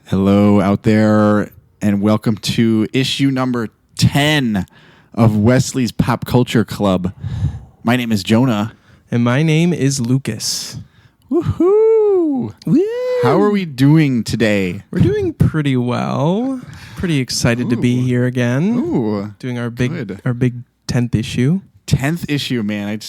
Hello out there, and welcome to issue number 10 of Wesley's Pop Culture Club. My name is Jonah. And my name is Lucas. Woohoo! Woo! How are we doing today? We're doing pretty well. Pretty excited to be here again. Ooh, doing our big 10th issue. 10th issue, man.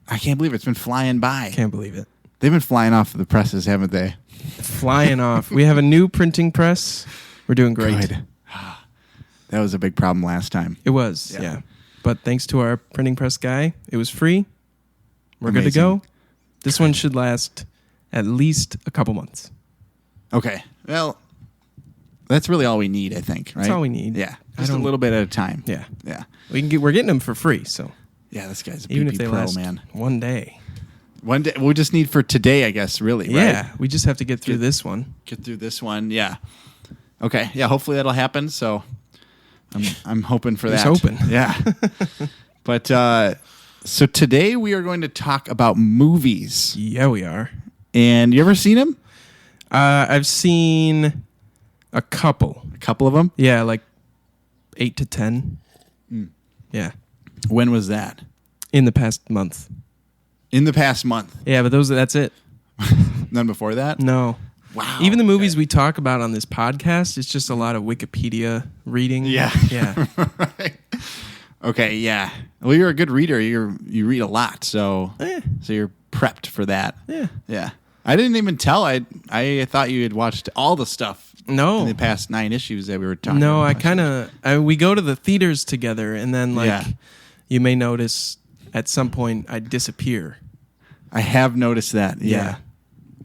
I can't believe it's been flying by. Can't believe it. They've been flying off the presses, haven't they? Flying off. We have a new printing press. We're doing great. Good. That was a big problem last time. It was, yeah. But thanks to our printing press guy, it was free. We're good to go. This one should last at least a couple months. Okay. Well, that's really all we need, I think, right? That's all we need. Yeah. Just a little bit at a time. Yeah. Yeah. We're getting them for free, so. Yeah, this guy's a even PP if they pro, last man. one day. One day. We'll just need for today, I guess, really, right? Yeah. We just have to get through this one. Get through this one, yeah. Okay. Yeah, hopefully that'll happen, so I'm hoping for that. Just hoping. Yeah. But so today we are going to talk about movies. Yeah, we are. And you ever seen them? I've seen a couple. A couple of them? Yeah, like 8 to 10. Yeah. When was that? In the past month. In the past month. Yeah, but that's it. None before that? No. Wow. Even the movies we talk about on this podcast, it's just a lot of Wikipedia reading. Yeah. Yeah. Right. Okay, yeah. Well, you're a good reader. You read a lot, so you're prepped for that. Yeah. Yeah. I didn't even tell. I thought you had watched all the stuff. No. In the past 9 issues that we were talking No, about. we go to the theaters together, and then you may notice at some point I disappear. I have noticed that. Yeah.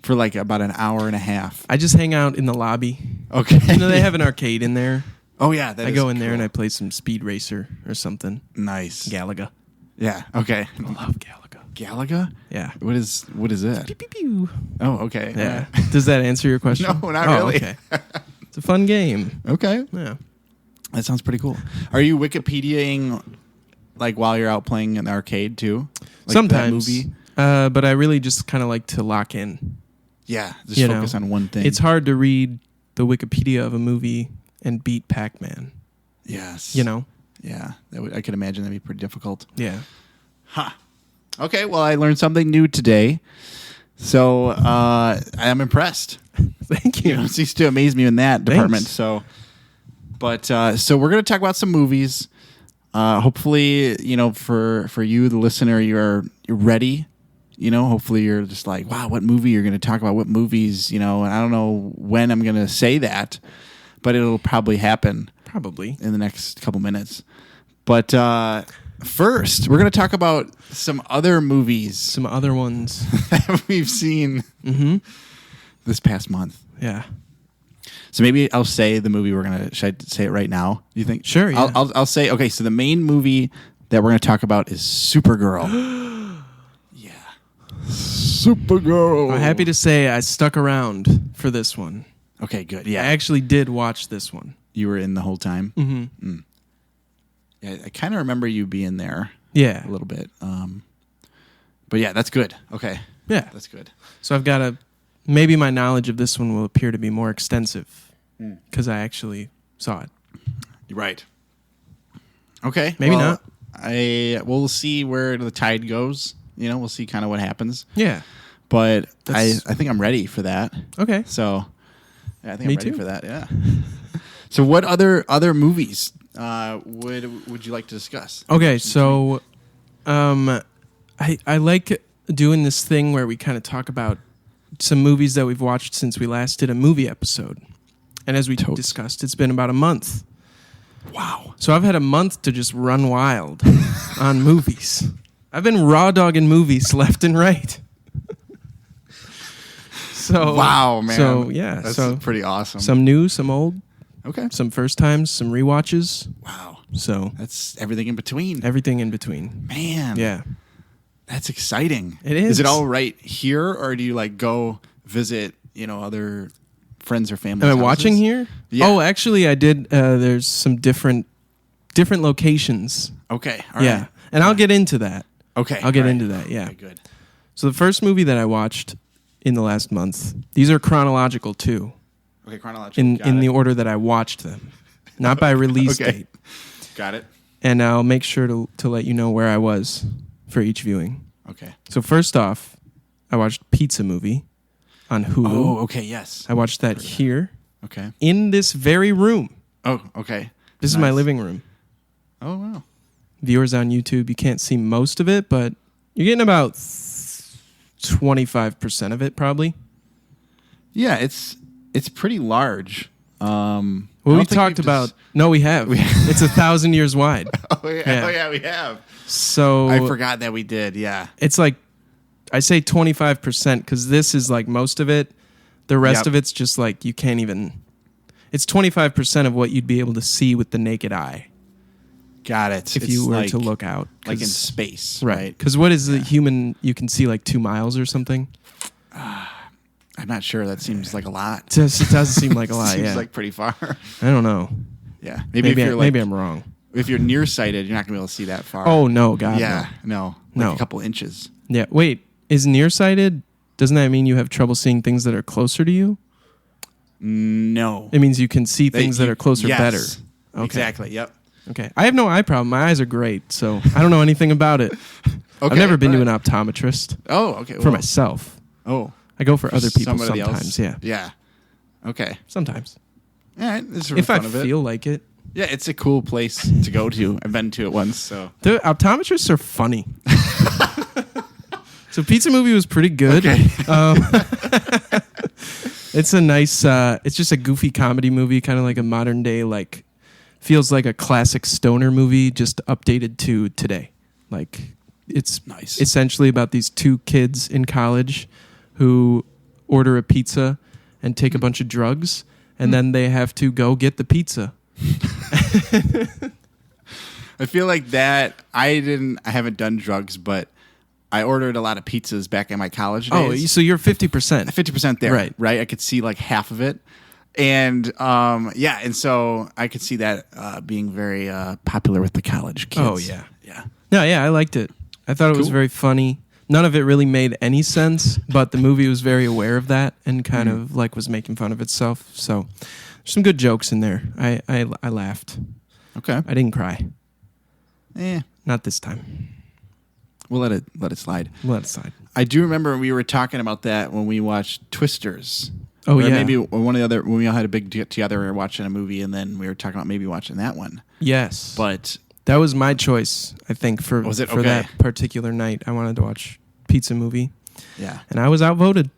For like about an hour and a half. I just hang out in the lobby. Okay. They have an arcade in there. Oh yeah, I go in there and I play some Speed Racer or something. Nice. Galaga. Yeah. Okay. I love Galaga. Galaga? Yeah. What is it? Pew, pew, pew. Oh, okay. Yeah. Does that answer your question? No, not really. Okay. It's a fun game. Okay. Yeah. That sounds pretty cool. Are you Wikipediaing like while you're out playing in the arcade too? Like sometimes. That movie? But I really just kind of like to lock in. Yeah. Just focus on one thing. It's hard to read the Wikipedia of a movie and beat Pac-Man. Yes. Yeah. I could imagine that'd be pretty difficult. Yeah. Okay, well, I learned something new today, so I'm impressed. Thank you. It seems to amaze me in that department. Thanks. So we're going to talk about some movies. Hopefully, for you, the listener, you're ready. Hopefully you're just like, wow, what movie you're going to talk about? What movies? And I don't know when I'm going to say that, but it'll probably happen. Probably in the next couple minutes. But first, we're going to talk about some other movies. Some other ones that we've seen this past month. Yeah. So maybe I'll say the movie should I say it right now? Do you think? Sure, yeah. I'll say, okay, so the main movie that we're going to talk about is SUPERGIRL. Yeah. SUPERGIRL. I'm happy to say I stuck around for this one. Okay, good. Yeah. I actually did watch this one. You were in the whole time? Mm-hmm. Mm. Yeah, I kind of remember you being there. Yeah. A little bit. But yeah, that's good. Okay. Yeah. That's good. So I've got maybe my knowledge of this one will appear to be more extensive because I actually saw it. You're right. Okay. Maybe not. We'll see where the tide goes. We'll see kind of what happens. Yeah. But I think I'm ready for that. Okay. So yeah, I think Me I'm ready too. for that. Yeah. So what other movies would you like to discuss? Okay, so I like doing this thing where we kind of talk about some movies that we've watched since we last did a movie episode. And as we discussed, it's been about a month. Wow. So I've had a month to just run wild on movies. I've been raw dogging movies left and right. So wow, man. So yeah, that's pretty awesome. Some new, some old. Okay. Some first times, some rewatches. Wow. So that's everything in between. Everything in between. Man. Yeah. That's exciting. It is. Is it all right here, or do you go visit, other friends or family? Am I watching here? Yeah. Oh, actually, I did. There's some different locations. Okay. All yeah. right. And I'll get into that. Okay. I'll get into that. Yeah. Okay, good. So the first movie that I watched in the last month, these are chronological too. Okay, chronological. in the order that I watched them, not by release date. Got it. And I'll make sure to let you know where I was for each viewing. Okay. So first off, I watched Pizza Movie on Hulu. Oh, okay, yes. I watched that here. Okay. In this very room. Oh, okay. This is my living room. Oh, wow. Viewers on YouTube, you can't see most of it, but you're getting about 25% of it, probably. Yeah, it's pretty large. Well, we talked about... No, we have. It's 1,000 years wide. Oh, yeah, we have. So... I forgot that we did, yeah. It's like... I say 25% because this is like most of it. The rest of it's just like you can't even... It's 25% of what you'd be able to see with the naked eye. Got it. If you were to look out. Like in space, right? Because what is the human... You can see like 2 miles or something? I'm not sure. That seems like a lot. It does seem like a lot, Seems like pretty far. I don't know. Yeah. Maybe I'm wrong. If you're nearsighted, you're not going to be able to see that far. Oh, no, God, yeah, no. Like a couple inches. Yeah, wait. Is nearsighted... Doesn't that mean you have trouble seeing things that are closer to you? No. It means you can see things that are closer better. Okay. Exactly, yep. Okay. I have no eye problem. My eyes are great, so I don't know anything about it. I've never been to an optometrist. Oh, okay. For myself. Oh. I go for other people sometimes, yeah. Yeah. Okay. Sometimes. All right. If I feel like it. Yeah, it's a cool place to go to. I've been to it once, so. The optometrists are funny. So Pizza Movie was pretty good. Okay. It's a nice, it's just a goofy comedy movie, kind of like a modern day, like, feels like a classic stoner movie, just updated to today. Like, it's nice. Essentially about these 2 kids in college who order a pizza and take a bunch of drugs, and then they have to go get the pizza. I feel like that, I haven't done drugs, but I ordered a lot of pizzas back in my college days. Oh, so you're 50%. 50% there, right? I could see like half of it. And and so I could see that being very popular with the college kids. Oh, yeah. Yeah. No, yeah, I liked it. I thought it was very funny. None of it really made any sense, but the movie was very aware of that and kind of like was making fun of itself. So there's some good jokes in there. I laughed. Okay. I didn't cry. Not this time. We'll let it slide. We'll let it slide. I do remember we were talking about that when we watched Twisters. Oh, or yeah. Maybe one of the other, when we all had a big get together, we were watching a movie, and then we were talking about maybe watching that one. Yes. But that was my choice, I think, for that particular night. I wanted to watch Pizza Movie. Yeah. And I was outvoted.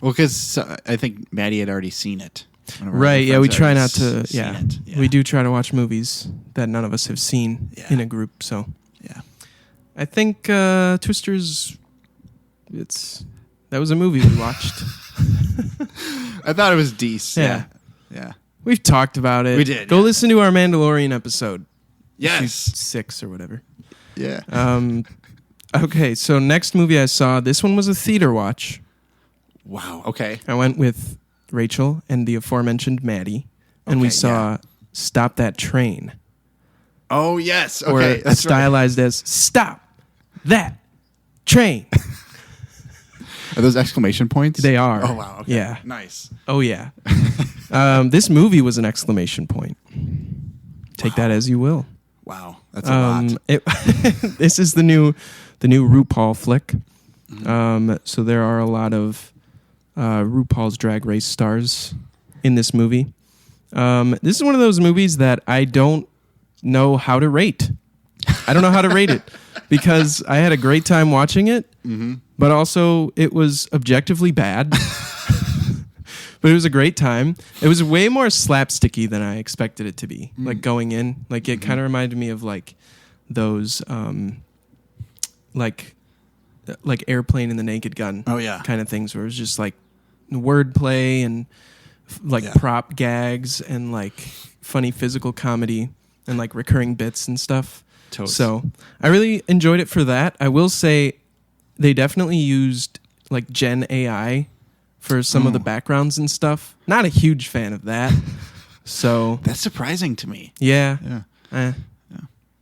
Well, because I think Maddie had already seen it. Right, yeah, we try not to, yeah. We do try to watch movies that none of us have seen in a group, so. Yeah. I think Twisters, that was a movie we watched. I thought it was decent. Yeah. We've talked about it. We did. Go listen to our Mandalorian episode. Yes. 6 or whatever. Yeah. Okay, so next movie I saw, this one was a theater watch. Wow. Okay. I went with Rachel and the aforementioned Maddie, and we saw Stop That Train. Oh, yes. Okay. Or stylized as Stop That Train. Are those exclamation points? They are. Oh, wow. Okay. Yeah. Nice. Oh, yeah. This movie was an exclamation point. Take that as you will. Wow. That's a lot. This is the new RuPaul flick. So there are a lot of RuPaul's Drag Race stars in this movie. This is one of those movies that I don't know how to rate. I don't know how to rate it because I had a great time watching it, but also it was objectively bad. But it was a great time. It was way more slapsticky than I expected it to be. Like going in, like it kind of reminded me of like those, like Airplane and the Naked Gun. Oh yeah, kind of things where it was just like wordplay and like prop gags and like funny physical comedy and like recurring bits and stuff. Totes. So I really enjoyed it for that. I will say they definitely used like Gen AI for some of the backgrounds and stuff. Not a huge fan of that. So that's surprising to me. Yeah. And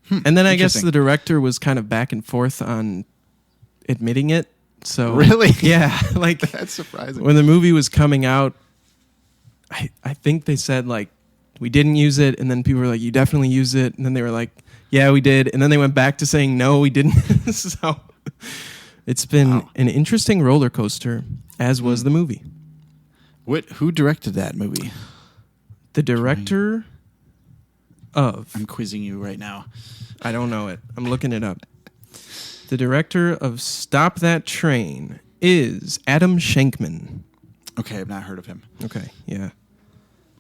then I guess the director was kind of back and forth on admitting it. So really? Yeah. Like that's surprising. When the movie was coming out, I think they said like we didn't use it, and then people were like, you definitely use it, and then they were like, yeah, we did, and then they went back to saying no, we didn't. So it's been an interesting roller coaster, as was the movie. Who directed that movie? The director of... I'm quizzing you right now. I don't know it. I'm looking it up. The director of Stop That Train is Adam Shankman. Okay, I've not heard of him. Okay, yeah.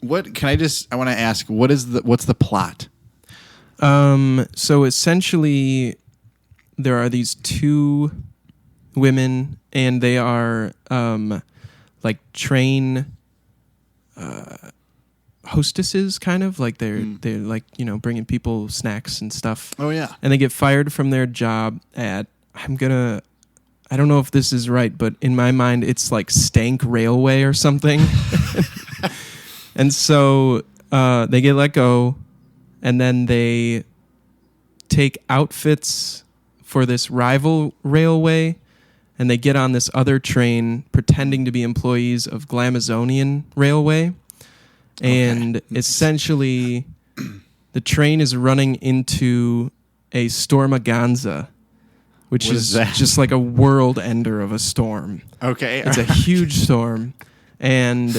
I want to ask, what's the plot? So essentially, there are these two women, and they are like train hostesses, kind of like they're like bringing people snacks and stuff. Oh yeah, and they get fired from their job at I don't know if this is right, but in my mind it's like Stank Railway or something. And so they get let go, and then they take outfits for this rival railway, and they get on this other train pretending to be employees of Glamazonian Railway. And essentially, the train is running into a Stormaganza, which is just like a world ender of a storm. Okay. It's a huge storm. And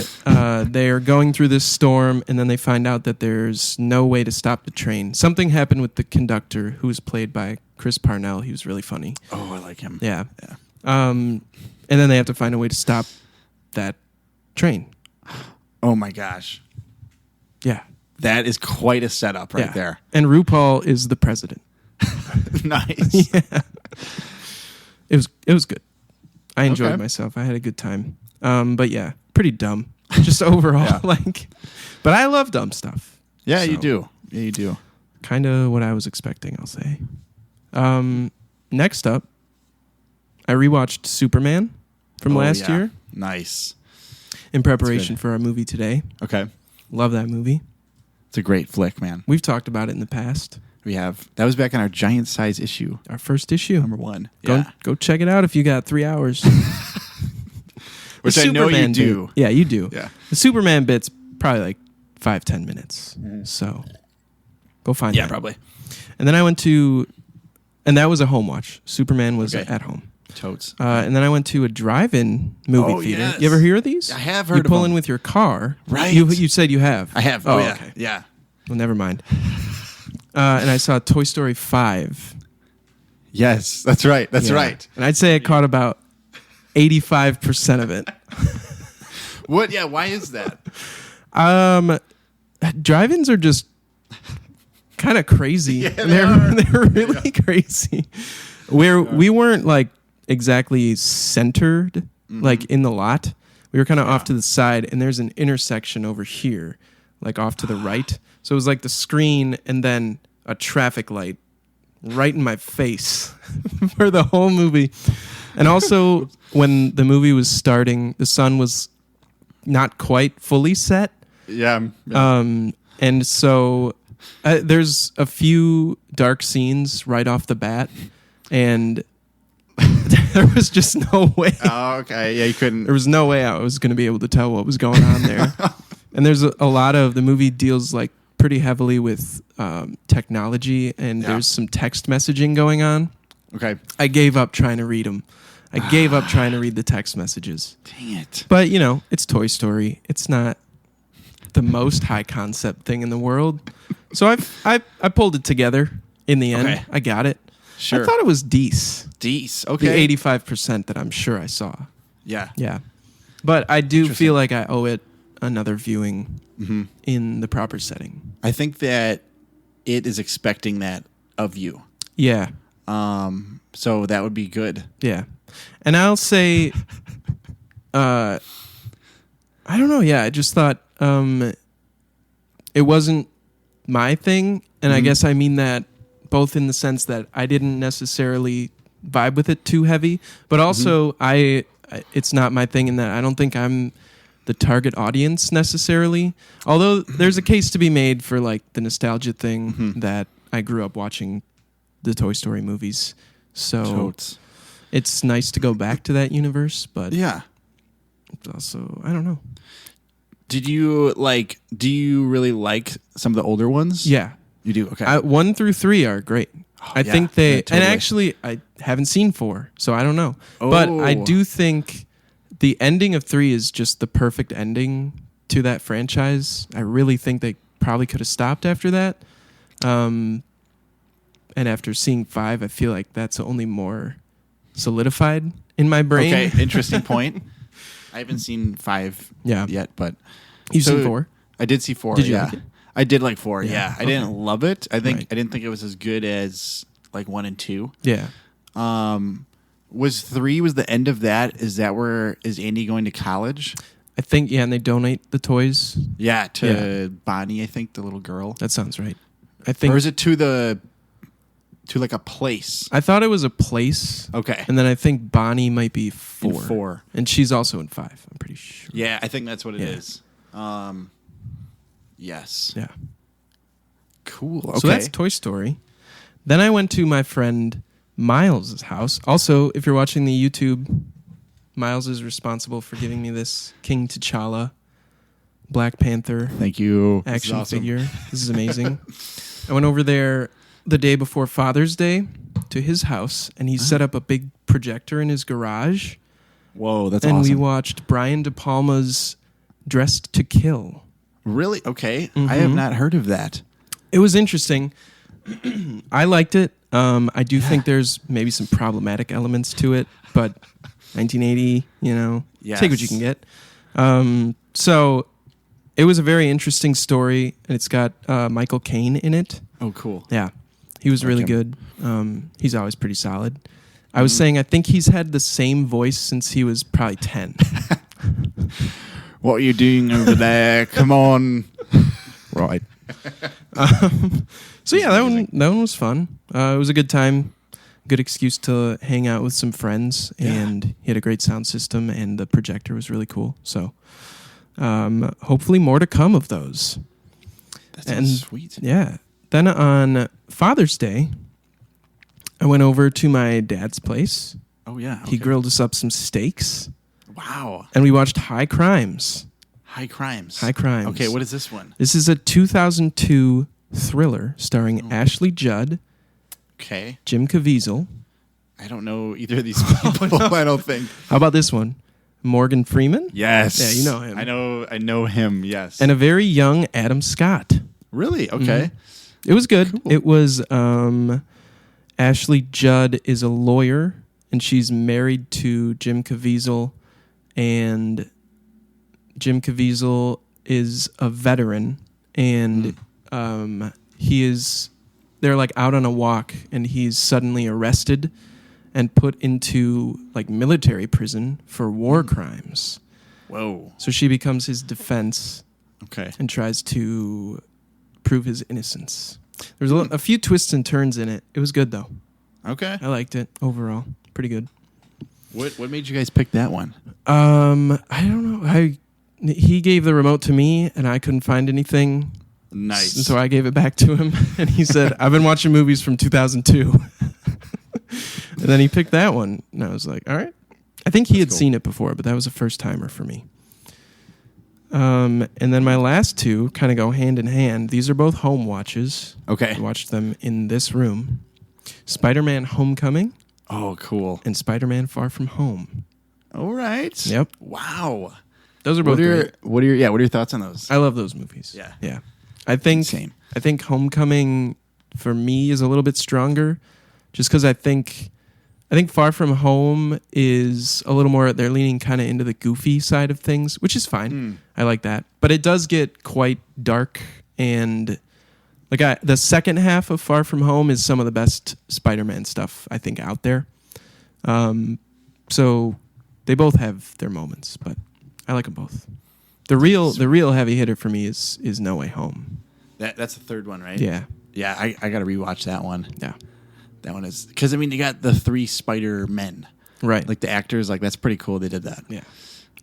they are going through this storm, and then they find out that there's no way to stop the train. Something happened with the conductor, who was played by Chris Parnell. He was really funny. Oh, I like him. Yeah. And then they have to find a way to stop that train. Oh, my gosh. Yeah. That is quite a setup right there. And RuPaul is the president. Nice. Yeah. It was good. I enjoyed myself. I had a good time. But yeah, pretty dumb. Just overall, but I love dumb stuff. Yeah, so, you do. Yeah, you do. Kind of what I was expecting, I'll say. Next up, I rewatched Superman from last year. Nice. In preparation for our movie today. Okay. Love that movie. It's a great flick, man. We've talked about it in the past. We have. That was back in our giant size issue. Our first issue. Number 1. Go check it out if you got 3 hours. Which I know you do. Bit, yeah, you do. Yeah. The Superman bit's probably like 5-10 minutes. So go find that. Yeah, probably. And then I went to, and that was a home watch. Superman was at home. Totes. And then I went to a drive-in movie theater. Yes. You ever hear of these? I have heard of them. You pull in them. with your car. Right. You said you have. I have. Oh, yeah. okay. Yeah. Well, never mind. And I saw Toy Story 5. Yes, that's right. That's right. And I'd say I caught about 85% of it. What? Yeah, why is that? Drive-ins are just kind of crazy. Yeah, they're really crazy. We weren't like exactly centered, like in the lot. We were kind of off to the side, and there's an intersection over here, like off to the right. So it was like the screen and then a traffic light right in my face for the whole movie. And also, when the movie was starting, the sun was not quite fully set. Yeah. And so there's a few dark scenes right off the bat, and there was just no way. Oh, okay. Yeah, you couldn't. There was no way I was going to be able to tell what was going on there. And there's a lot of, the movie deals like pretty heavily with technology, and there's some text messaging going on. Okay. I gave up trying to read them. I gave up trying to read the text messages. Dang it. But, it's Toy Story. It's not the most high concept thing in the world. So I pulled it together in the end. Okay. I got it. Sure. I thought it was decent. Okay. The 85% that I'm sure I saw. Yeah. Yeah. But I do feel like I owe it another viewing in the proper setting. I think that it is expecting that of you. Yeah. So that would be good. Yeah. And I'll say, I don't know. Yeah. I just thought it wasn't my thing. And I guess I mean that both in the sense that I didn't necessarily vibe with it too heavy, but also it's not my thing in that I don't think I'm the target audience necessarily. Although there's a case to be made for like the nostalgia thing that I grew up watching the Toy Story movies. So it's nice to go back to that universe, but yeah, also, I don't know. Do you really like some of the older ones? Yeah. You do? Okay. 1 through 3 are great. I think they... yeah, totally. And actually, I haven't seen 4, so I don't know. But I do think the ending of 3 is just the perfect ending to that franchise. I really think they probably could have stopped after that. And after seeing 5, I feel like that's only more solidified in my brain. Okay, interesting point. I haven't seen 5 yet, but... You've seen 4? I did see 4, Did you like it? I did like 4, Yeah. I didn't love it. I didn't think it was as good as like 1 and 2. Yeah. Was 3 was the end of that? Is Andy going to college? I think, and they donate the toys. Yeah, to Bonnie, I think, the little girl. That sounds right. I think. Or is it to like a place? I thought it was a place. Okay. And then I think Bonnie might be 4. In 4. And she's also in 5, I'm pretty sure. Yeah, I think that's what it is. Yes. Yeah. Cool. Okay. So that's Toy Story. Then I went to my friend Miles' house. Also, if you're watching the YouTube, Miles is responsible for giving me this King T'Challa Black Panther Thank you. action figure. This is amazing. I went over there the day before Father's Day to his house, and he set up a big projector in his garage. Whoa, that's and awesome. And we watched Brian De Palma's Dressed to Kill. Really? Okay. I have not heard of that. It was interesting. I liked it. I do think there's maybe some problematic elements to it, but 1980, take what you can get. So it was a very interesting story, and it's got Michael Caine in it. Oh, cool. Yeah. He was really good. He's always pretty solid. I was saying I think he's had the same voice since he was probably 10. What are you doing over there? Come on. Right. So yeah, that one was fun. It was a good time. Good excuse to hang out with some friends, and he had a great sound system, and the projector was really cool. So hopefully more to come of those. That sounds sweet. Yeah. Then on Father's Day, I went over to my dad's place. Oh, yeah. Okay. He grilled us up some steaks. Wow. And we watched High Crimes. High Crimes. High Crimes. Okay, what is this one? This is a 2002 thriller starring Ashley Judd, okay, Jim Caviezel. I don't know either of these people, I don't think. How about this one? Morgan Freeman? Yes. Yeah, you know him. I know him, yes. And a very young Adam Scott. Really? Okay. It was good. Cool. It was Ashley Judd is a lawyer, and she's married to Jim Caviezel, and Jim Caviezel is a veteran, and they're like out on a walk, and he's suddenly arrested and put into like military prison for war crimes. Whoa. So she becomes his defense. Okay. And tries to prove his innocence. There's a few twists and turns in it. It was good though. Okay. I liked it overall. Pretty good. What made you guys pick that one? I don't know. He gave the remote to me, and I couldn't find anything. Nice. And so I gave it back to him, and he said, "I've been watching movies from 2002." And then he picked that one, and I was like, "All right." I think he had seen it before, but that was a first timer for me. And then my last two kind of go hand in hand. These are both home watches. Okay. I watched them in this room. Spider-Man Homecoming. Oh, cool. And Spider-Man Far From Home. All right. Yep. Wow. Those are both great. What are your thoughts on those? I love those movies. Yeah. Yeah. I think Homecoming for me is a little bit stronger just because I think Far From Home is a little more, they're leaning kind of into the goofy side of things, which is fine. I like that. But it does get quite dark, and the second half of Far From Home is some of the best Spider-Man stuff I think out there. So they both have their moments, but I like them both. The real heavy hitter for me is No Way Home. That's the third one, right? Yeah. Yeah, I got to rewatch that one. Yeah. That one is, because you got the 3 Spider-Men. Right. Like the actors, that's pretty cool they did that. Yeah.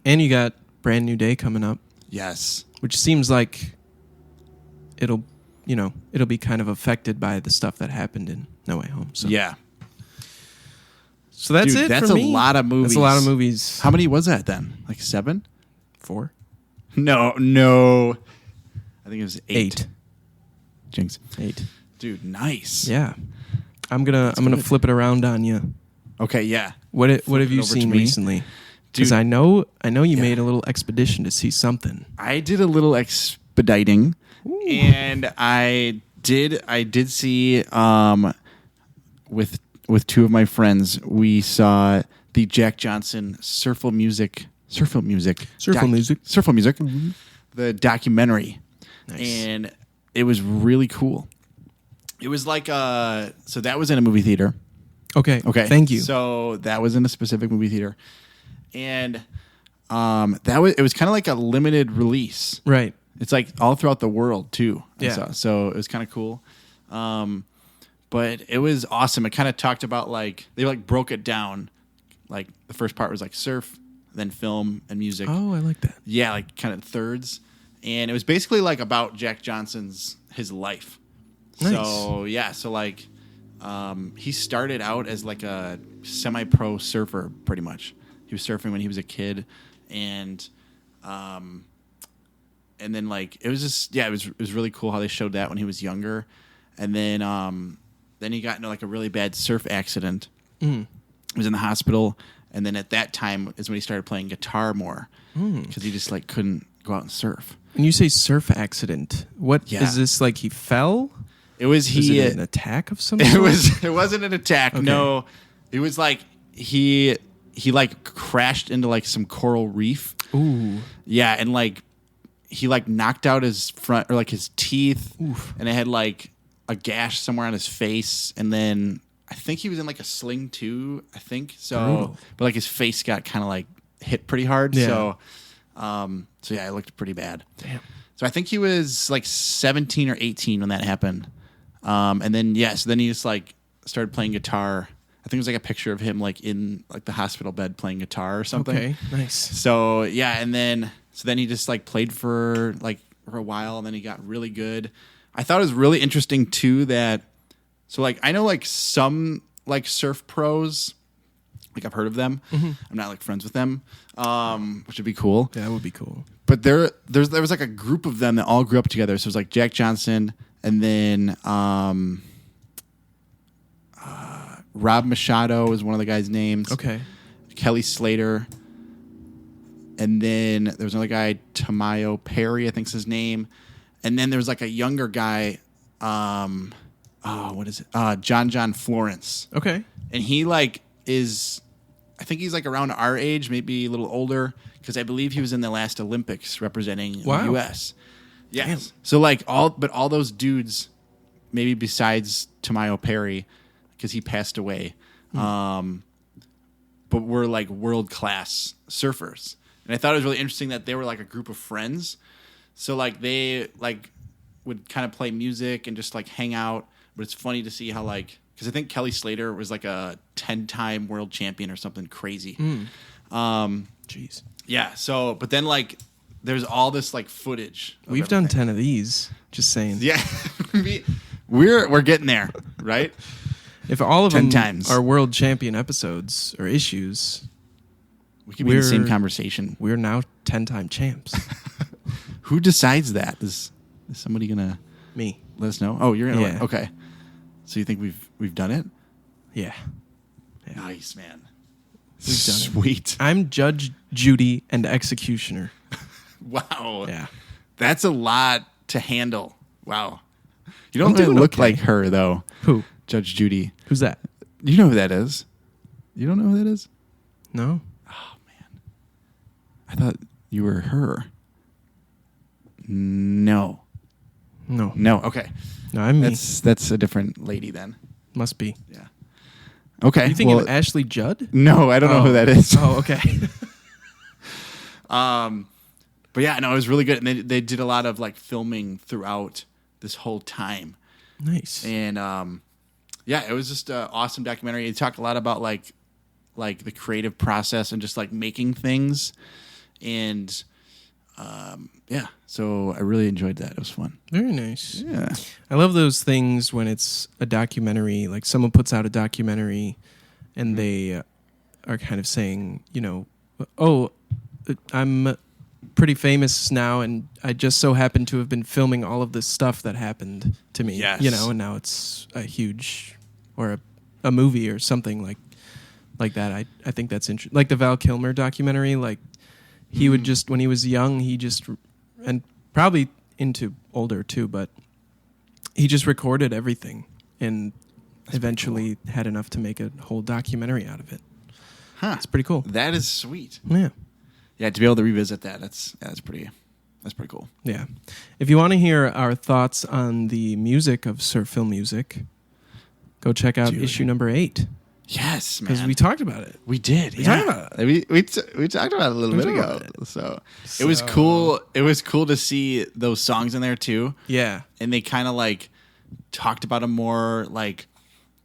And you got Brand New Day coming up. Yes. Which seems like it'll be kind of affected by the stuff that happened in No Way Home. So. Yeah. So that's Dude, it that's for a me. lot of movies. That's a lot of movies. How many was that then? Like 7? 4. No. I think it was 8. Jinx. 8. Dude, nice. Yeah. I'm gonna flip it around on you. Okay, yeah. What have you seen recently? Because I know you made a little expedition to see something. I did a little expediting. Ooh. And I did see with two of my friends, we saw the Jack Johnson Surfle Music, mm-hmm. the documentary. Nice. And it was really cool. It was like so that was in a movie theater. Okay. Thank you. So that was in a specific movie theater. And it was kind of like a limited release. Right. It's like all throughout the world too. Yeah. So it was kind of cool. But it was awesome. It kind of talked about they broke it down. Like the first part was like surf, then film and music. Oh, I like that. Yeah, like kind of thirds. And it was basically like about Jack Johnson's his life. Nice. So yeah, he started out as like a semi-pro surfer pretty much. He was surfing when he was a kid, and then it was just it was really cool how they showed that when he was younger, and then he got into like a really bad surf accident. Mm. He was in the hospital, and then at that time is when he started playing guitar more because he just couldn't go out and surf. When you say surf accident, what is this? Like he fell? Was it an attack of some sort? It wasn't an attack. Okay. No, it was like he crashed into like some coral reef. Ooh. Yeah, and he knocked out his front or like his teeth. Oof. And it had like a gash somewhere on his face, and then I think he was in like a sling too. I think so. Brutal. But like his face got kind of like hit pretty hard. Yeah. So yeah, it looked pretty bad. Damn. So I think he was like 17 or 18 when that happened. And then so then he just started playing guitar. I think it was like a picture of him in the hospital bed playing guitar or something. Okay, nice. So yeah, and then he just played for a while, and then he got really good. I thought it was really interesting too that I know some surf pros, I've heard of them. Mm-hmm. I'm not friends with them, which would be cool. Yeah, that would be cool. But there was a group of them that all grew up together. So it was Jack Johnson, and then Rob Machado is one of the guys' names. Okay. Kelly Slater. And then there was another guy, Tamayo Perry, I think's his name. And then there was a younger guy, what is it? John Florence. Okay. And he is, I think he's around our age, maybe a little older, because I believe he was in the last Olympics representing the U.S. Yes. Damn. So all those dudes, maybe besides Tamayo Perry, because he passed away, but were world class surfers. And I thought it was really interesting that they were a group of friends. So they would kind of play music and just hang out. But it's funny to see how because I think Kelly Slater was a 10-time world champion or something crazy. Jeez. Yeah. So, but then there's all this footage. We've done 10 of these. Just saying. Yeah. we're getting there, right? If all of them times are world champion episodes or issues, we could be in the same conversation. We're now 10-time champs. Who decides that? Is somebody gonna me let us know? Oh, you're gonna. Yeah. Okay. So you think we've done it? Yeah. Nice, man. We've done it. Sweet. I'm Judge, Judy, and executioner. Wow. Yeah. That's a lot to handle. Wow. You don't really look like her though. Who? Judge Judy. Who's that? You know who that is? You don't know who that is? No. Oh man. I thought you were her. No. Okay. No, I'm me. That's a different lady then. Must be. Yeah. Okay. You thinking of Ashley Judd? No, I don't know who that is. Oh, okay. But yeah, no, it was really good, and they did a lot of filming throughout this whole time. Nice. And it was just an awesome documentary. It talked a lot about the creative process and just making things, and so I really enjoyed that. It was fun. Very nice. Yeah. I love those things when it's a documentary, someone puts out a documentary and they are kind of saying, I'm pretty famous now, and I just so happen to have been filming all of this stuff that happened to me. Yes. You know, and now it's a huge, or a movie or something like that. I think that's interesting. Like the Val Kilmer documentary, like he would just, when he was young, and probably into older too, but he just recorded everything and eventually had enough to make a whole documentary out of it. Huh. It's pretty cool. That is sweet. Yeah. Yeah, to be able to revisit that, that's pretty cool. Yeah. If you want to hear our thoughts on the music of Surf Film Music, go check out issue number 8. Yes, man. Because we talked about it. We did. We talked about it. We talked about it a little bit ago. So it was cool. It was cool to see those songs in there too. Yeah. And they kind of like talked about them more. Like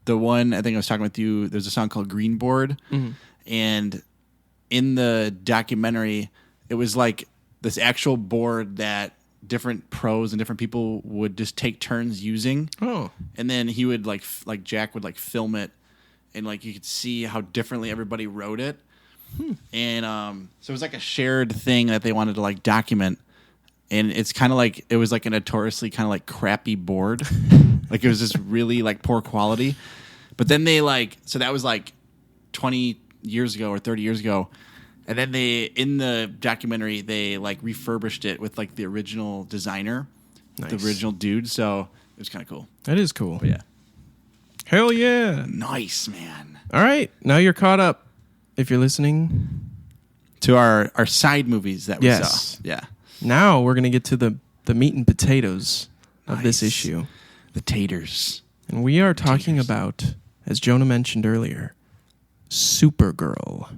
the one I think I was talking with you. There's a song called Greenboard, and in the documentary, it was like this actual board that different pros and different people would just take turns using. Oh. And then he would like Jack would like film it, and like you could see how differently everybody wrote it. And so it was like a shared thing that they wanted to like document. And it's kind of like, it was like a notoriously kind of like crappy board. Like it was just really like poor quality. But then they like, so that was like 20 years ago or 30 years ago. And then they, in the documentary, they like refurbished it with like the original designer, the original dude. So it was kind of cool. That is cool. But yeah. Hell yeah. Nice, man. All right. Now you're caught up. If you're listening to our side movies that we saw. Yeah. Now we're going to get to the meat and potatoes of this issue. The taters. And we are talking about, as Jonah mentioned earlier, Supergirl.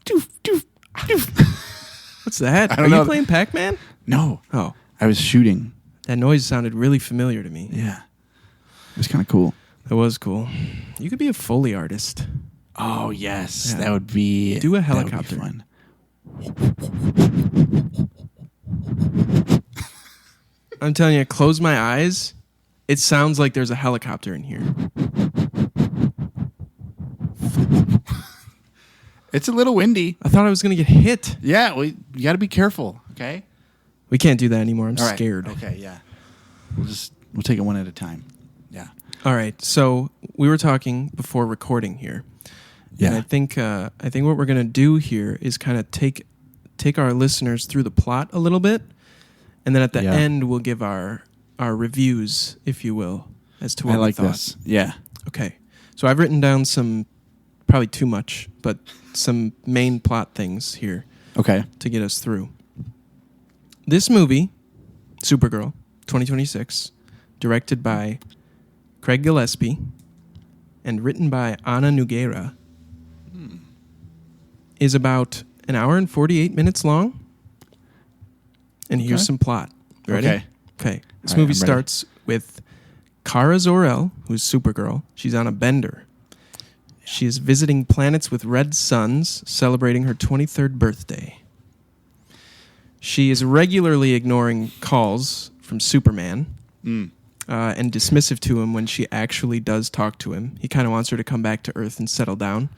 Doof, doof, doof. What's that? Are you playing Pac-Man? No. Oh. I was shooting. That noise sounded really familiar to me. Yeah. It was kind of cool. That was cool. You could be a Foley artist. Oh, yes. Yeah. That would be... Do a helicopter. That would be fun. I'm telling you, close my eyes. It sounds like there's a helicopter in here. It's a little windy. I thought I was going to get hit. Yeah, well, you got to be careful, okay? We can't do that anymore. I'm All right. scared. Okay, yeah. We'll take it one at a time. Yeah. All right. So we were talking before recording here. Yeah. And I think what we're going to do here is kind of take our listeners through the plot a little bit, and then at the end we'll give our reviews, if you will, as to what we thought. This. Yeah. Okay. So I've written down some, probably too much, but some main plot things here. Okay. To get us through. This movie, Supergirl, 2026, directed by Craig Gillespie and written by Ana Nogueira, is about an hour and 48 minutes long. And here's some plot. Ready? Okay. This movie starts with Kara Zor-El, who's Supergirl. She's on a bender. She is visiting planets with red suns, celebrating her 23rd birthday. She is regularly ignoring calls from Superman and dismissive to him when she actually does talk to him. He kind of wants her to come back to Earth and settle down.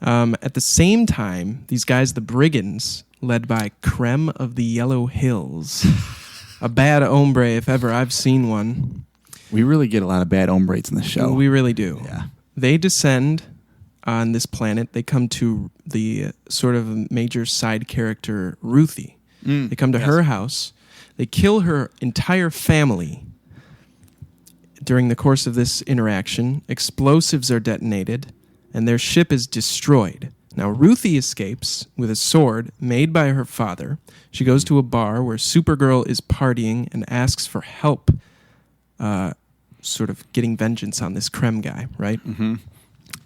At the same time, these guys, the Brigands, led by Creme of the Yellow Hills, a bad hombre if ever I've seen one. We really get a lot of bad hombres in the show. We really do. Yeah. They descend on this planet. They come to the sort of major side character, Ruthie. They come to her house. They kill her entire family. During the course of this interaction, explosives are detonated, and their ship is destroyed. Now, Ruthie escapes with a sword made by her father. She goes to a bar where Supergirl is partying and asks for help, sort of getting vengeance on this Creme guy, right? Mm-hmm.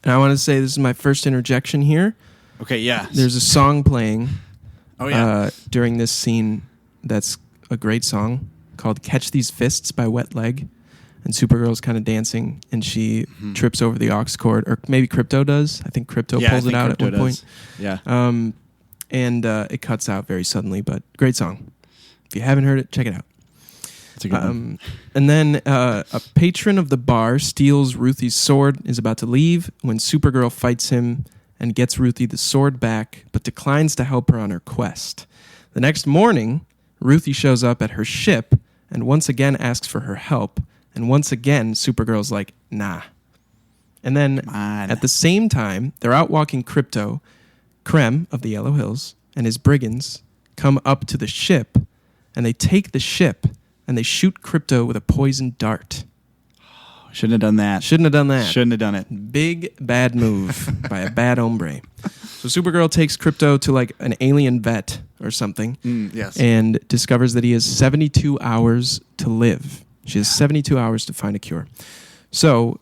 And I want to say this is my first interjection here. Okay, yeah. There's a song playing during this scene that's a great song called Catch These Fists by Wet Leg. And Supergirl's kind of dancing, and she trips over the aux cord, or maybe Crypto does. I think Crypto pulls it out at one point. Yeah. And it cuts out very suddenly, but great song. If you haven't heard it, check it out. It's a good one. And then a patron of the bar steals Ruthie's sword, is about to leave when Supergirl fights him and gets Ruthie the sword back, but declines to help her on her quest. The next morning, Ruthie shows up at her ship and once again asks for her help, and once again, Supergirl's like, nah. And then at the same time, they're out walking Krypto. Krem of the Yellow Hills and his brigands come up to the ship, and they take the ship, and they shoot Krypto with a poisoned dart. Shouldn't have done that. Shouldn't have done that. Shouldn't have done it. Big bad move by a bad hombre. So Supergirl takes Krypto to like an alien vet or something, yes, and discovers that he has 72 hours to live. She has 72 hours to find a cure. So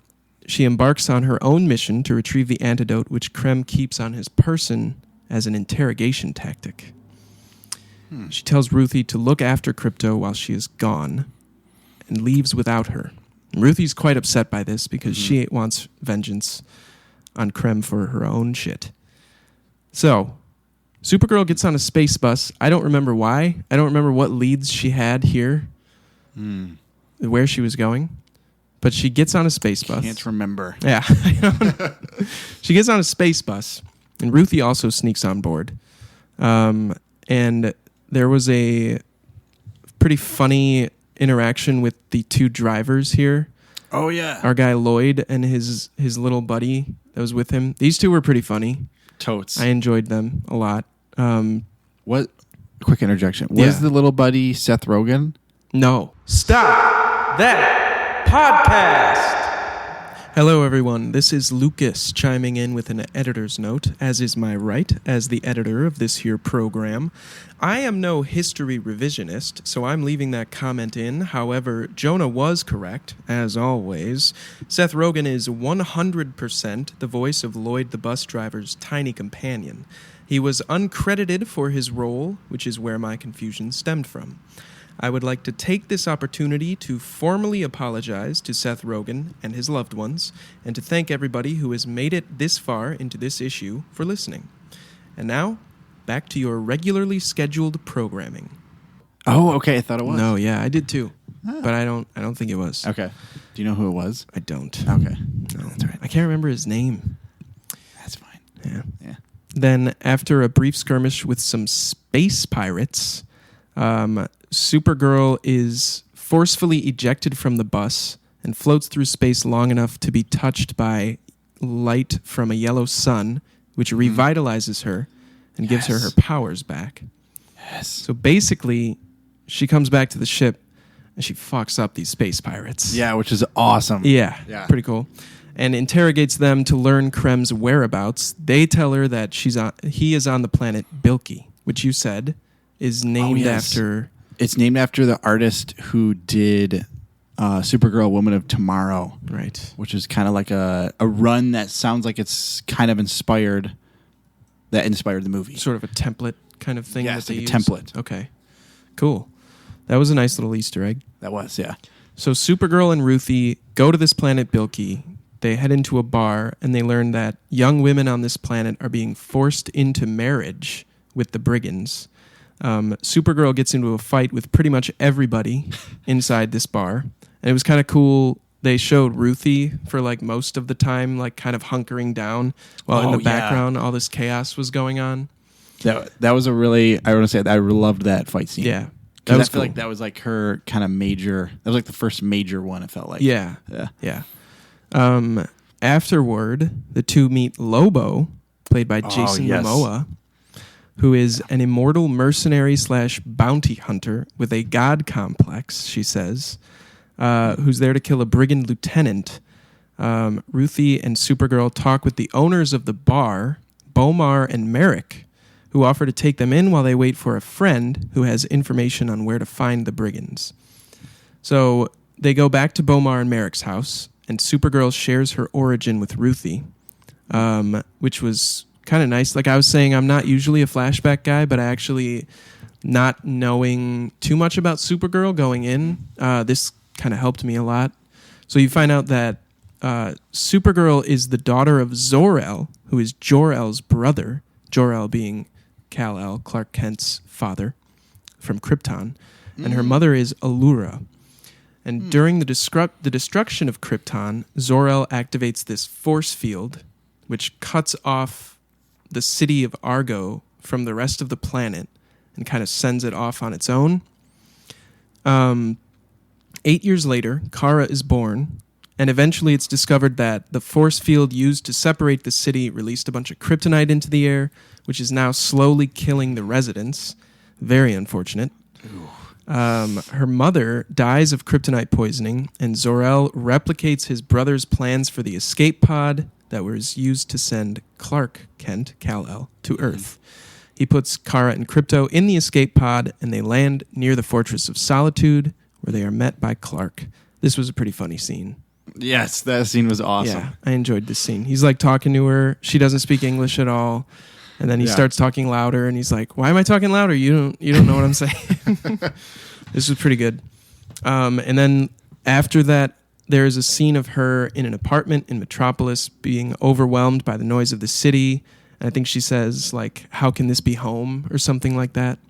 she embarks on her own mission to retrieve the antidote, which Krem keeps on his person as an interrogation tactic. She tells Ruthie to look after Krypto while she is gone and leaves without her. Ruthie's quite upset by this because she wants vengeance on Krem for her own shit. So, Supergirl gets on a space bus. I don't remember why. I don't remember what leads she had here, where she was going. But she gets on a space bus. Can't remember. Yeah. I don't know. She gets on a space bus, and Ruthie also sneaks on board. And there was a pretty funny interaction with the two drivers here. Oh, yeah. Our guy Lloyd and his little buddy that was with him. These two were pretty funny. Totes. I enjoyed them a lot. What? Quick interjection. Was the little buddy Seth Rogen? No. Stop that podcast. Hello, everyone. This is Lucas chiming in with an editor's note, as is my right as the editor of this here program. I am no history revisionist, so I'm leaving that comment in. However, Jonah was correct, as always. Seth Rogen is 100% the voice of Lloyd the bus driver's tiny companion. He was uncredited for his role, which is where my confusion stemmed from. I would like to take this opportunity to formally apologize to Seth Rogen and his loved ones, and to thank everybody who has made it this far into this issue for listening. And now, back to your regularly scheduled programming. Oh, okay. I thought it was. No, yeah, I did too. But I don't think it was. Okay. Do you know who it was? I don't. Okay. No. That's all right. I can't remember his name. That's fine. Yeah. Then, after a brief skirmish with some space pirates, Supergirl is forcefully ejected from the bus and floats through space long enough to be touched by light from a yellow sun, which revitalizes her and gives her powers back. Yes. So basically, she comes back to the ship and she fucks up these space pirates. Yeah, which is awesome. Yeah. Pretty cool. And interrogates them to learn Krem's whereabouts. They tell her that he is on the planet Bilky, which you said is named after... It's named after the artist who did Supergirl Woman of Tomorrow. Right. Which is kind of like a run that sounds like it's kind of inspired the movie. Sort of a template kind of thing. Yeah, that it's they like a use. template. Okay. Cool. That was a nice little Easter egg. That was, yeah. So Supergirl and Ruthie go to this planet Bilky. They head into a bar, and they learn that young women on this planet are being forced into marriage with the brigands. Supergirl gets into a fight with pretty much everybody inside this bar. And it was kind of cool. They showed Ruthie for like most of the time, like kind of hunkering down while in the background all this chaos was going on. That was I want to say I loved that fight scene. Yeah. That was cool. Like that was like her kind of major. That was like the first major one. It felt like. Yeah. Afterward, the two meet Lobo, played by Jason Momoa, who is an immortal mercenary / bounty hunter with a god complex, she says, who's there to kill a brigand lieutenant. Ruthie and Supergirl talk with the owners of the bar, Bomar and Merrick, who offer to take them in while they wait for a friend who has information on where to find the brigands. So they go back to Bomar and Merrick's house, and Supergirl shares her origin with Ruthie, which was kind of nice. Like I was saying, I'm not usually a flashback guy, but I actually, not knowing too much about Supergirl going in, this kind of helped me a lot. So you find out that Supergirl is the daughter of Zor-El, who is Jor-El's brother, Jor-El being Kal-El, Clark Kent's father from Krypton, and her mother is Allura. And during the destruction of Krypton, Zor-El activates this force field, which cuts off the city of Argo from the rest of the planet and kind of sends it off on its own. 8 years later, Kara is born, and eventually it's discovered that the force field used to separate the city released a bunch of kryptonite into the air, which is now slowly killing the residents. Very unfortunate. Her mother dies of kryptonite poisoning, and Zor-El replicates his brother's plans for the escape pod that was used to send Clark Kent, Kal-El, to Earth. He puts Kara and Krypto in the escape pod, and they land near the Fortress of Solitude, where they are met by Clark. This was a pretty funny scene. Yes, that scene was awesome. Yeah, I enjoyed this scene. He's like talking to her. She doesn't speak English at all. And then he starts talking louder, and he's like, "Why am I talking louder? You don't know what I'm saying." This was pretty good. And then after that, there is a scene of her in an apartment in Metropolis being overwhelmed by the noise of the city. And I think she says, like, "How can this be home?" or something like that.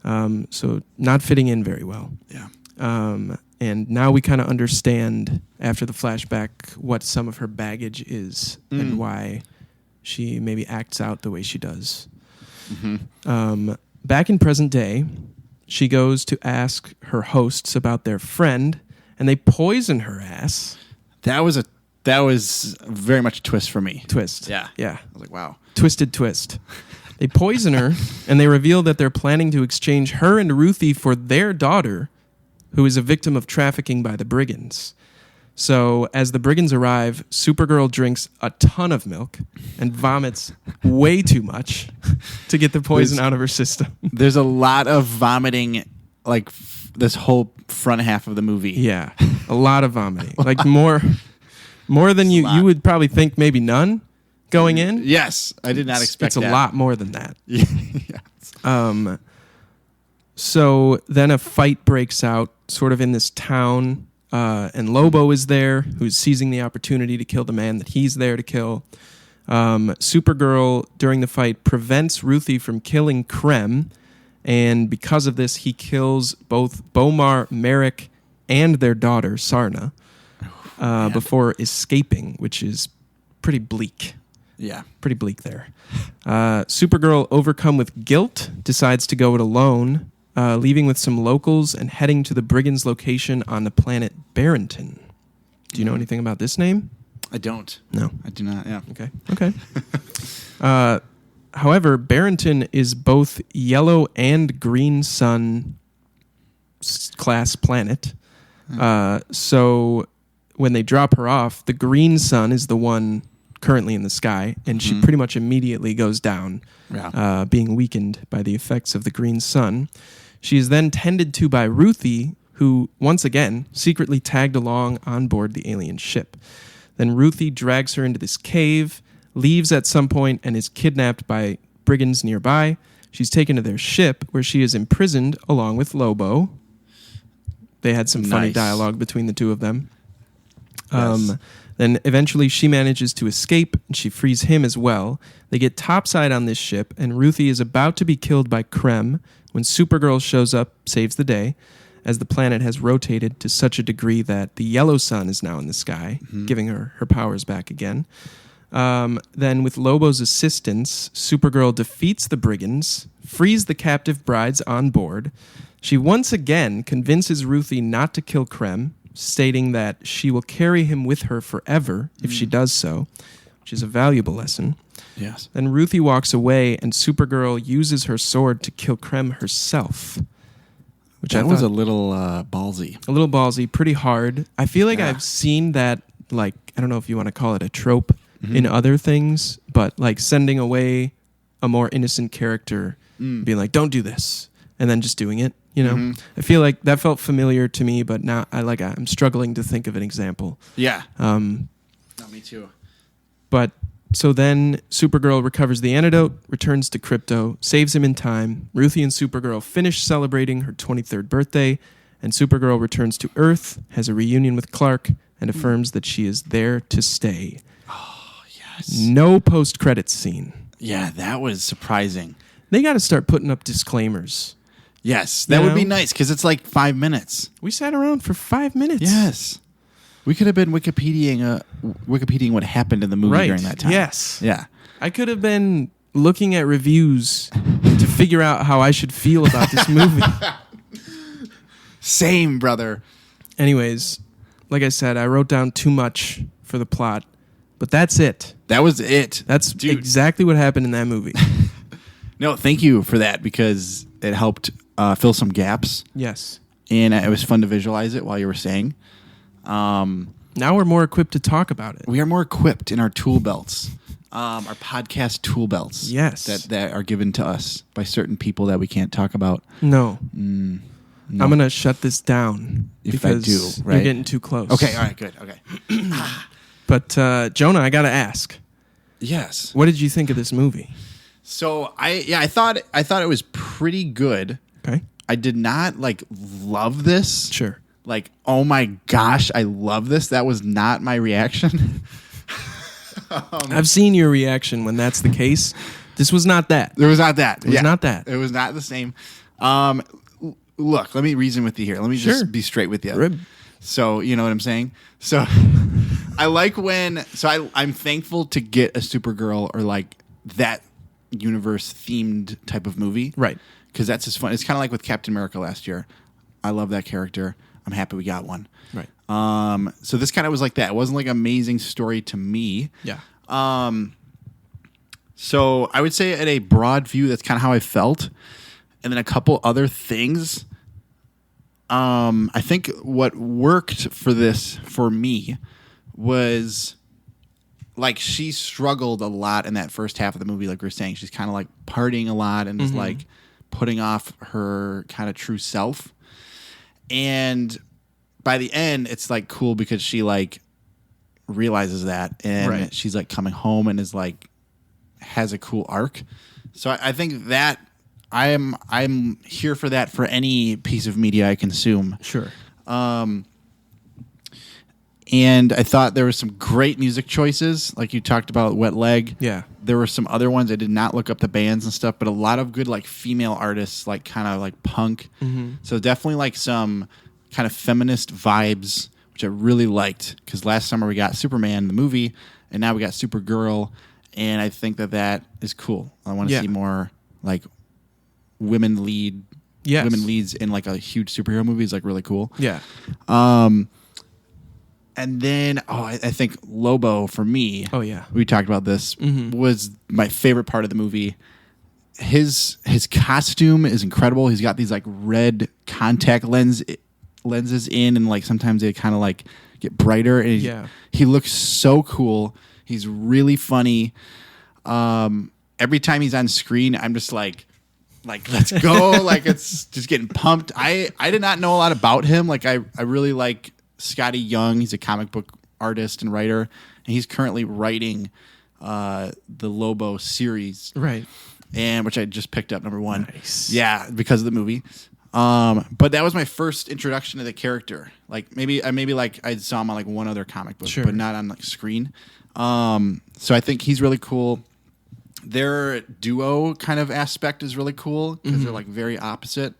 So not fitting in very well. Yeah. And now we kind of understand, after the flashback, what some of her baggage is and why she maybe acts out the way she does. Back in present day, she goes to ask her hosts about their friend, and they poison her ass. That was very much a twist for me. Twist. Yeah. Yeah. I was like, wow. Twisted twist. They poison her, and they reveal that they're planning to exchange her and Ruthie for their daughter, who is a victim of trafficking by the brigands. So as the brigands arrive, Supergirl drinks a ton of milk and vomits way too much to get the poison out of her system. There's a lot of vomiting, like this whole front half of the movie. Yeah, a lot of vomiting. Like more than you would probably think, maybe none going in. Yes, I did not expect that. It's a lot more than that. Yes. So then a fight breaks out sort of in this town. And Lobo is there, who's seizing the opportunity to kill the man that he's there to kill. Supergirl, during the fight, prevents Ruthie from killing Krem, and because of this, he kills both Bomar, Merrick, and their daughter, Sarna, before escaping, which is pretty bleak. Yeah. Pretty bleak there. Supergirl, overcome with guilt, decides to go it alone, leaving with some locals and heading to the brigands' location on the planet Barrington. Do you know anything about this name? I don't. No. I do not, yeah. Okay. However, Barrington is both yellow and green sun class planet. So when they drop her off, the green sun is the one currently in the sky, and she pretty much immediately goes down, being weakened by the effects of the green sun. She is then tended to by Ruthie, who, once again, secretly tagged along on board the alien ship. Then Ruthie drags her into this cave, leaves at some point, and is kidnapped by brigands nearby. She's taken to their ship, where she is imprisoned along with Lobo. They had some funny dialogue between the two of them. Yes. Then eventually she manages to escape, and she frees him as well. They get topside on this ship, and Ruthie is about to be killed by Krem when Supergirl shows up, saves the day, as the planet has rotated to such a degree that the yellow sun is now in the sky, giving her powers back again. Then with Lobo's assistance, Supergirl defeats the brigands, frees the captive brides on board. She once again convinces Ruthie not to kill Krem, stating that she will carry him with her forever if she does so, which is a valuable lesson. Yes. Then Ruthie walks away, and Supergirl uses her sword to kill Krem herself. Which that was a little ballsy. A little ballsy, pretty hard. I feel like I've seen that, like, I don't know if you want to call it a trope in other things, but like sending away a more innocent character, being like, don't do this, and then just doing it. You know, I feel like that felt familiar to me, but now I'm struggling to think of an example. Yeah. No, me too. But so then Supergirl recovers the antidote, returns to Krypto, saves him in time. Ruthie and Supergirl finish celebrating her 23rd birthday, and Supergirl returns to Earth, has a reunion with Clark, and affirms that she is there to stay. Oh, yes. No post-credits scene. Yeah, that was surprising. They got to start putting up disclaimers. Yes, that would be nice, because it's like 5 minutes. We sat around for 5 minutes. Yes. We could have been Wikipediaing what happened in the movie during that time. Yes. Yeah. I could have been looking at reviews to figure out how I should feel about this movie. Same, brother. Anyways, like I said, I wrote down too much for the plot, but that's it. That was it. That's Dude. exactly what happened in that movie. No, thank you for that because it helped fill some gaps. Yes. And it was fun to visualize it while you were saying. Now we're more equipped to talk about it. We are more equipped in our tool belts, our podcast tool belts. Yes. That are given to us by certain people that we can't talk about. No. No. I'm going to shut this down If I because do, right? you're getting too close. Okay, all right, good. Okay. But Jonah, I got to ask. Yes. What did you think of this movie? So I thought it was pretty good. Okay. I did not love this. Sure. Like, oh my gosh, I love this. That was not my reaction. I've seen your reaction when that's the case. This was not that. It was not that. It was not that. It was not the same. Look, let me reason with you here. Let me Sure. just be straight with you. Rib. So, you know what I'm saying? So, I like when... So, I'm thankful to get a Supergirl or that universe-themed type of movie. Right. Because that's just fun. It's kind of like with Captain America last year. I love that character. I'm happy we got one. Right. So this kind of was like that. It wasn't like an amazing story to me. Yeah. So I would say at a broad view, that's kind of how I felt. And then a couple other things. I think what worked for this for me was she struggled a lot in that first half of the movie. Like we were saying, she's kind of partying a lot and is putting off her kind of true self. And by the end, it's cool because she realizes that and she's coming home and is has a cool arc. So I think that I'm here for that for any piece of media I consume. Sure. And I thought there were some great music choices, like you talked about Wet Leg. Yeah. There were some other ones. I did not look up the bands and stuff, but a lot of good female artists, kind of punk. Mm-hmm. So definitely some kind of feminist vibes, which I really liked because last summer we got Superman the movie, and now we got Supergirl, and I think that is cool. I want to see more women leads in a huge superhero movie is really cool. Yeah. And then, I think Lobo for me. Oh yeah, we talked about this. Was my favorite part of the movie. His costume is incredible. He's got these red contact lenses in, and sometimes they kind of get brighter. And he looks so cool. He's really funny. Every time he's on screen, I'm just let's go. It's just getting pumped. I did not know a lot about him. I really like Scotty Young. He's a comic book artist and writer, and he's currently writing the Lobo series, right? And which I just picked up number 1. Nice. Yeah, because of the movie. But that was my first introduction to the character. Maybe I saw him on one other comic book, but not on screen. So I think he's really cool. Their duo kind of aspect is really cool because they're very opposite.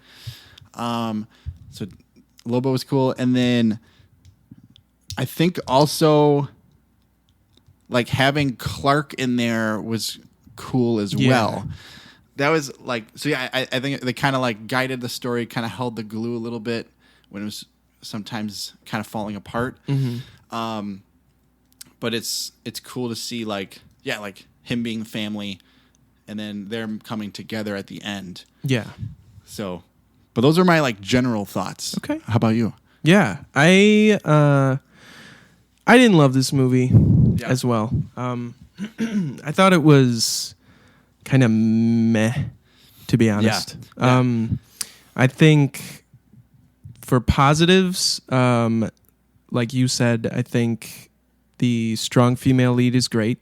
So Lobo was cool, and then I think also having Clark in there was cool as well. That was I think they kind of guided the story, kind of held the glue a little bit when it was sometimes kind of falling apart. But it's cool to see him being the family and then them coming together at the end. Yeah. So, but those are my general thoughts. Okay. How about you? Yeah, I didn't love this movie as well. I thought it was kind of meh, to be honest. Yeah. I think for positives, like you said, I think the strong female lead is great.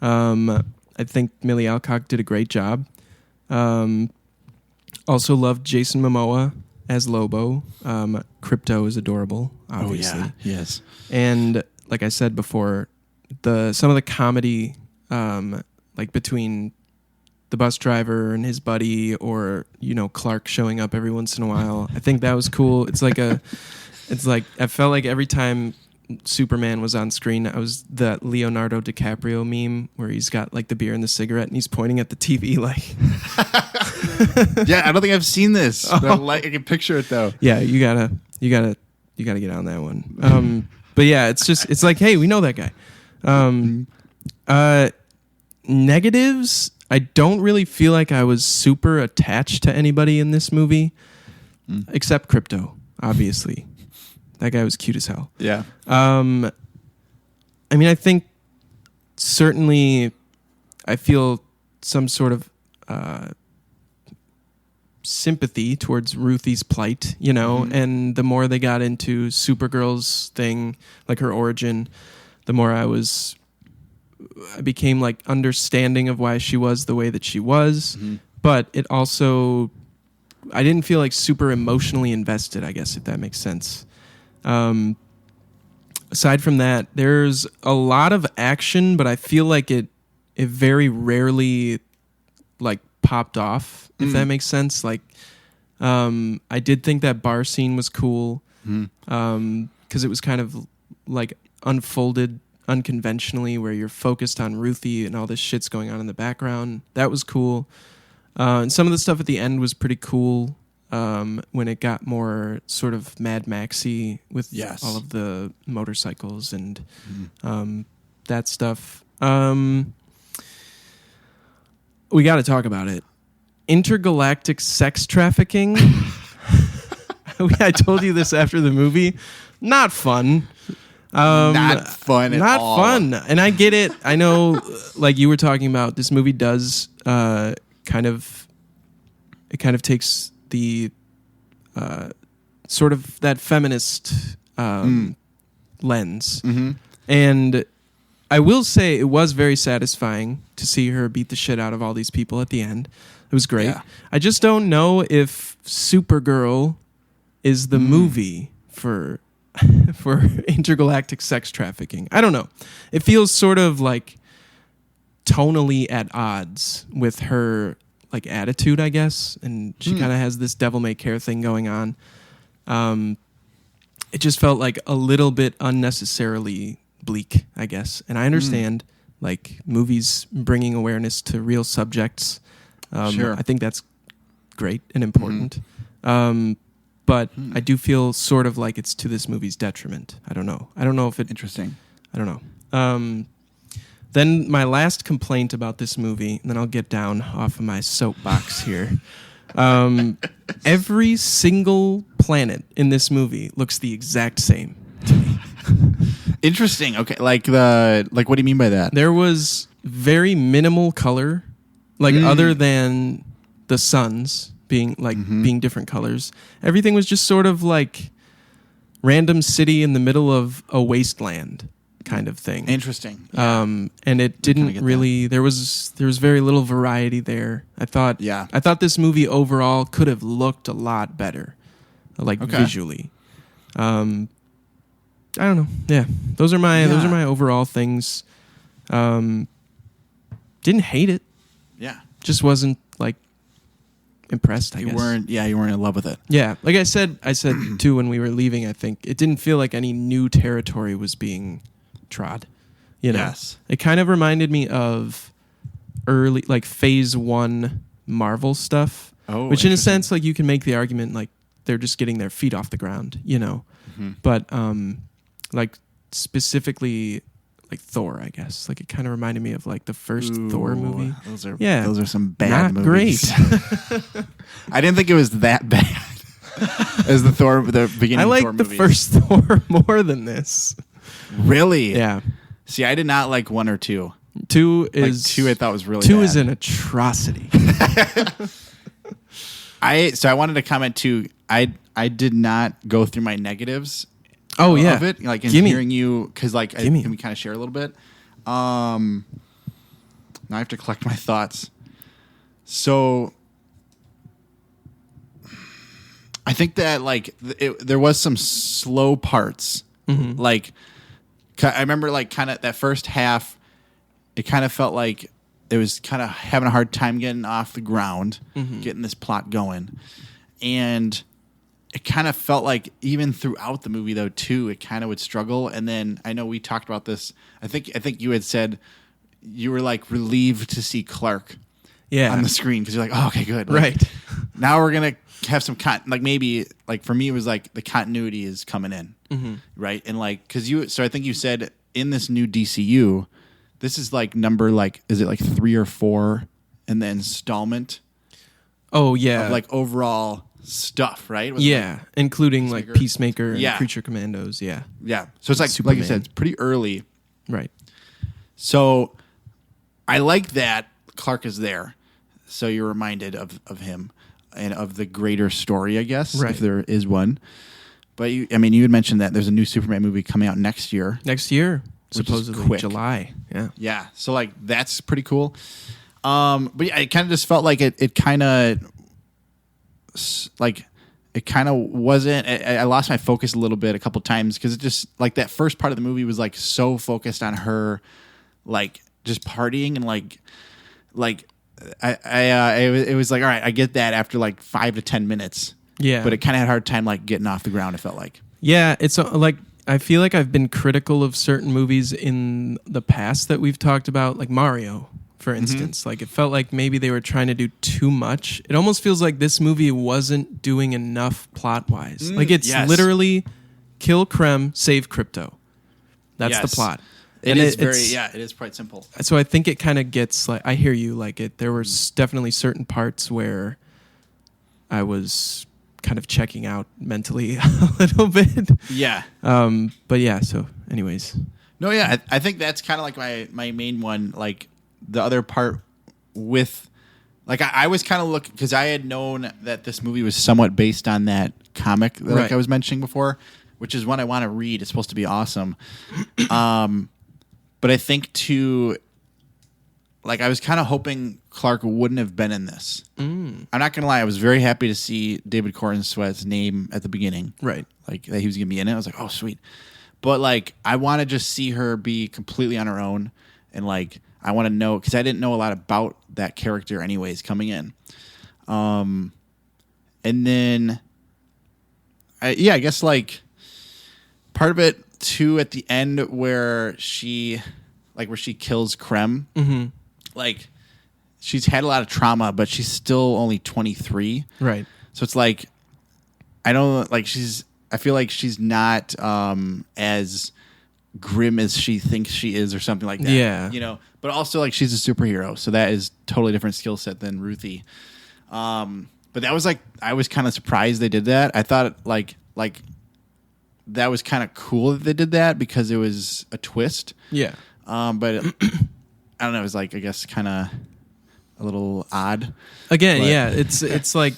I think Millie Alcock did a great job. Also loved Jason Momoa as Lobo. Crypto is adorable, obviously. Oh, yeah. Yes. And like I said before, some of the comedy, between the bus driver and his buddy, or Clark showing up every once in a while, I think that was cool. I felt like every time Superman was on screen, I was that Leonardo DiCaprio meme where he's got like the beer and the cigarette and he's pointing at the TV like. Yeah, I don't think I've seen this. But I can picture it though. Yeah, you gotta get on that one. But yeah, it's like, hey, we know that guy. Negatives. I don't really feel like I was super attached to anybody in this movie, except Crypto, obviously. That guy was cute as hell. Yeah. I mean, I think certainly I feel some sort of sympathy towards Ruthie's plight, you know, and the more they got into Supergirl's thing, like her origin, the more I became like understanding of why she was the way that she was. But it also, I didn't feel like super emotionally invested, I guess, if that makes sense. Aside from that, there's a lot of action, but I feel like it very rarely like popped off, if that makes sense. Like, I did think that bar scene was cool, because it was kind of like unfolded unconventionally, where you're focused on Ruthie and all this shit's going on in the background. That was cool. And some of the stuff at the end was pretty cool, when it got more sort of Mad Maxy with all of the motorcycles and that stuff. We got to talk about it. Intergalactic sex trafficking. I told you this after the movie. Not fun. Not fun at all. Not fun. And I get it. I know, like you were talking about, this movie does kind of takes the sort of that feminist lens. And I will say it was very satisfying to see her beat the shit out of all these people at the end. It was great. Yeah. I just don't know if Supergirl is the movie for intergalactic sex trafficking. I don't know. It feels sort of like tonally at odds with her like attitude, I guess, and she kind of has this devil may care thing going on. It just felt like a little bit unnecessarily bleak, I guess. And I understand like movies bringing awareness to real subjects. Sure. I think that's great and important. But I do feel sort of like it's to this movie's detriment. I don't know if it... Interesting. I don't know. Then my last complaint about this movie, and then I'll get down off of my soapbox here. Every single planet in this movie looks the exact same to me. Interesting. Okay, like what do you mean by that? There was very minimal color, like other than the suns being being different colors. Everything was just sort of like random city in the middle of a wasteland kind of thing. Interesting. Yeah. And it didn't really. There was very little variety there. I thought this movie overall could have looked a lot better, like visually. I don't know. Yeah, those are my overall things. Didn't hate it. Yeah, just wasn't like impressed. I guess you weren't in love with it. Yeah, like I said too when we were leaving. I think it didn't feel like any new territory was being trod. You know, yes. It kind of reminded me of early like Phase 1 Marvel stuff. Oh, which in a sense, like you can make the argument like they're just getting their feet off the ground. You know, but like specifically like Thor, I guess. Like it kind of reminded me of like the first Thor movie. Those are some bad not movies. Great. I didn't think it was that bad as the beginning. I like Thor the movies. first Thor more than this. Really? Yeah. See, I did not like 1 or 2. 2 is two. I thought was really 2 bad. is an atrocity. I wanted to comment too. I did not go through my negatives. Oh yeah, of it, like in hearing you, because like can we kind of share a little bit? Now I have to collect my thoughts. So I think that like there was some slow parts. Like I remember like kind of that first half, it kind of felt like it was kind of having a hard time getting off the ground, getting this plot going, and it kind of felt like even throughout the movie though too, it kind of would struggle. And then I know we talked about this. I think you had said you were like relieved to see Clark on the screen because you're like, oh, okay, good. Like, Right. Now we're gonna have some like maybe like for me it was like the continuity is coming in, right? And like so I think you said in this new DCU, this is like number like is it like 3 or 4 in the installment? Oh yeah, of like overall stuff, right? Yeah, including like Peacemaker and Yeah. Creature Commandos. Yeah, Yeah. So it's like Superman. like you said, it's pretty early. right. So I like that Clark is there. So you're reminded of him and of the greater story, I guess, Right. if there is one. But you had mentioned that there's a new Superman movie coming out next year. Next year, Which is supposedly quick. July. Yeah. Yeah. So like that's pretty cool. But yeah, it kind of just felt like it kind of like it kind of wasn't. I lost my focus a little bit a couple times because it just like that first part of the movie was like so focused on her, like just partying and like it was like all right, I get that after like 5 to 10 minutes. Yeah. But it kind of had a hard time like getting off the ground. It felt like. Yeah, it's like I feel like I've been critical of certain movies in the past that we've talked about, like Mario, for instance. Like it felt like maybe they were trying to do too much. It almost feels like this movie wasn't doing enough plot-wise. Like it's literally kill Krem, save Crypto. That's the plot. It is it is quite simple. So I think it kind of gets like, I hear you, like it. There were definitely certain parts where I was kind of checking out mentally a little bit. Yeah. But yeah, so anyways. No, yeah, I think that's kind of like my main one. Like the other part with, like I was kind of looking because I had known that this movie was somewhat based on that comic that like I was mentioning before, which is one I want to read. It's supposed to be awesome. But I think I was kind of hoping Clark wouldn't have been in this. I'm not gonna lie, I was very happy to see David Corenswet's name at the beginning. Right. Like that he was gonna be in it. I was like, oh sweet. But like I want to just see her be completely on her own, and like I want to know because I didn't know a lot about that character anyways coming in. And then I guess like part of it too at the end where she kills Krem. Like she's had a lot of trauma, but she's still only 23. Right. So it's like I feel like she's not as grim as she thinks she is or something like that. Yeah. You know, but also like she's a superhero, so that is totally different skill set than Ruthie. But that was like I was kind of surprised they did that. I thought like that was kind of cool that they did that because it was a twist. Yeah. But I don't know. It was like I guess kind of a little odd. Again, but. yeah, it's like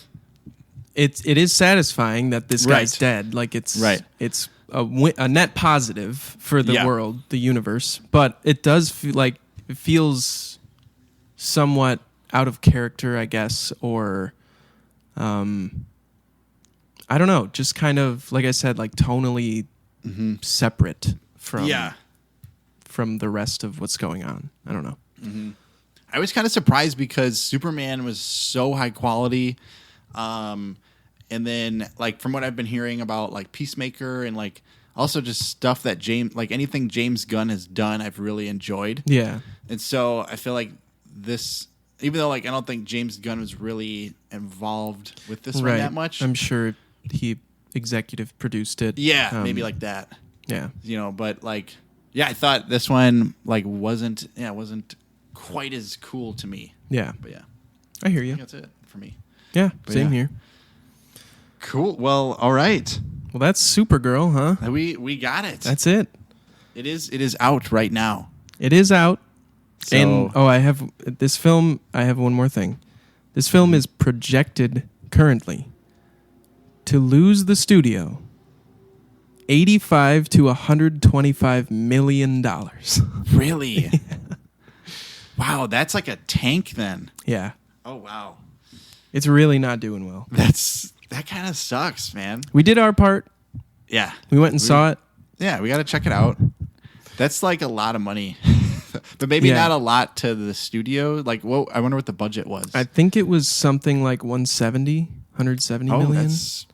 it is satisfying that this guy's dead. Like it's a net positive for the world, the universe. But it does feel like it feels somewhat out of character, I guess, or I don't know, just kind of like I said, like tonally separate from the rest of what's going on. I don't know. I was kind of surprised because Superman was so high quality. And then like from what I've been hearing about like Peacemaker and like also just stuff that anything James Gunn has done, I've really enjoyed. Yeah. And so I feel like this, even though like I don't think James Gunn was really involved with this one that much. I'm sure he executive produced it. Yeah, maybe like that. Yeah. You know, but like I thought this one like wasn't quite as cool to me. Yeah. But yeah. I hear you. I think that's it for me. Yeah, But same here. Cool. Well, all right. Well, that's Supergirl, huh? We got it. That's it. It is out right now. It is out. So, And I have this film. I have one more thing. This film is projected currently to lose the studio $85 to $125 million. really? Yeah. Wow, that's like a tank then. Yeah, Oh wow. it's really not doing well. That kind of sucks, man. We did our part. Yeah. We went and saw it. Yeah, we got to check it out. That's like a lot of money. But maybe not a lot to the studio. Like, I wonder what the budget was. I think it was something like 170 million. That's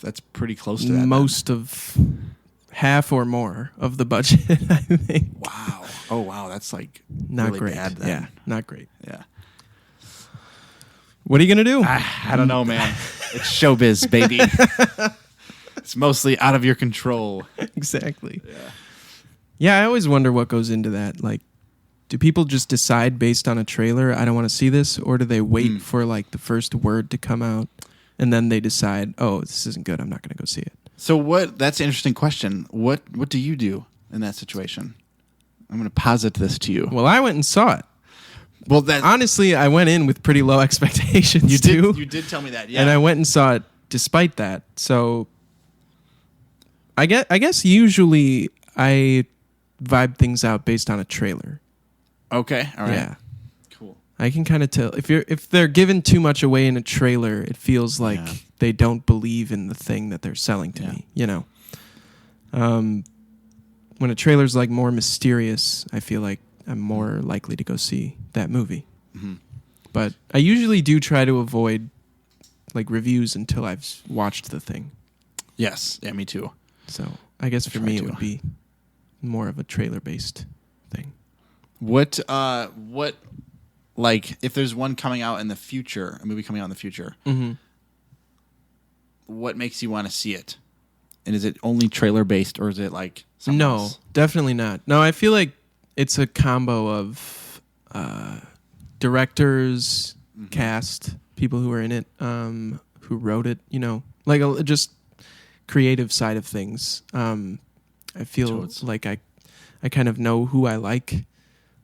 that's pretty close to that. Most of half or more of the budget, I think. Wow. Oh, wow. That's like Not really great. bad then. Yeah, not great. Yeah. What are you going to do? I don't know, man. It's showbiz, baby. It's mostly out of your control. Exactly. Yeah. Yeah, I always wonder what goes into that. Like, do people just decide based on a trailer, I don't want to see this? Or do they wait for like the first word to come out and then they decide, oh, this isn't good, I'm not going to go see it? So that's an interesting question. What do you do in that situation? I'm going to posit this to you. Well, I went and saw it. Well, honestly, I went in with pretty low expectations too. You did tell me that, yeah. And I went and saw it despite that. So I guess usually I vibe things out based on a trailer. Okay, all right. Yeah. Cool. I can kind of tell if they're giving too much away in a trailer, it feels like they don't believe in the thing that they're selling to me, you know. When a trailer's like more mysterious, I feel like I'm more likely to go see that movie. Mm-hmm. But I usually do try to avoid like reviews until I've watched the thing. Yes, yeah, me too. So I guess for me it would be more of a trailer based thing. What like if there's one coming out in the future, a movie coming out in the future, what makes you want to see it? And is it only trailer based or is it like something else? Definitely not. No, I feel like it's a combo of directors, cast, people who are in it, who wrote it, you know, like just creative side of things. I feel like I kind of know who I like.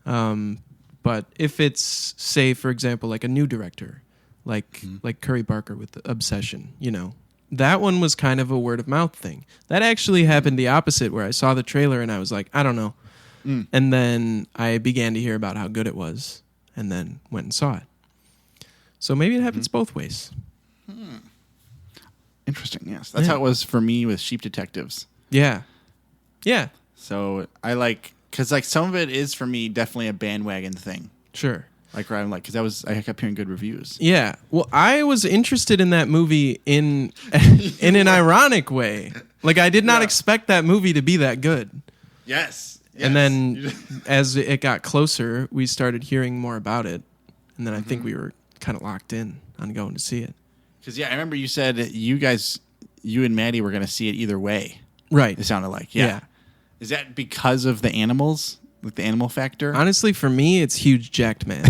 But if it's, say, for example, like a new director, like Curry Barker with Obsession, you know, that one was kind of a word of mouth thing. That actually happened the opposite, where I saw the trailer and I was like, I don't know. And then I began to hear about how good it was and then went and saw it. So maybe it happens both ways. Interesting, yes. That's how it was for me with Sheep Detectives. Yeah. Yeah. So I like, because like some of it is for me definitely a bandwagon thing. Sure. Like where I'm like, because I kept hearing good reviews. Yeah. Well, I was interested in that movie in an ironic way. Like I did not expect that movie to be that good. Yes. And then as it got closer, we started hearing more about it. And then I think we were kind of locked in on going to see it. Because, I remember you said you and Maddy were going to see it either way. Right. It sounded like. Yeah. Is that because of the animals? Like the animal factor? Honestly, for me, it's Huge Jacked Man.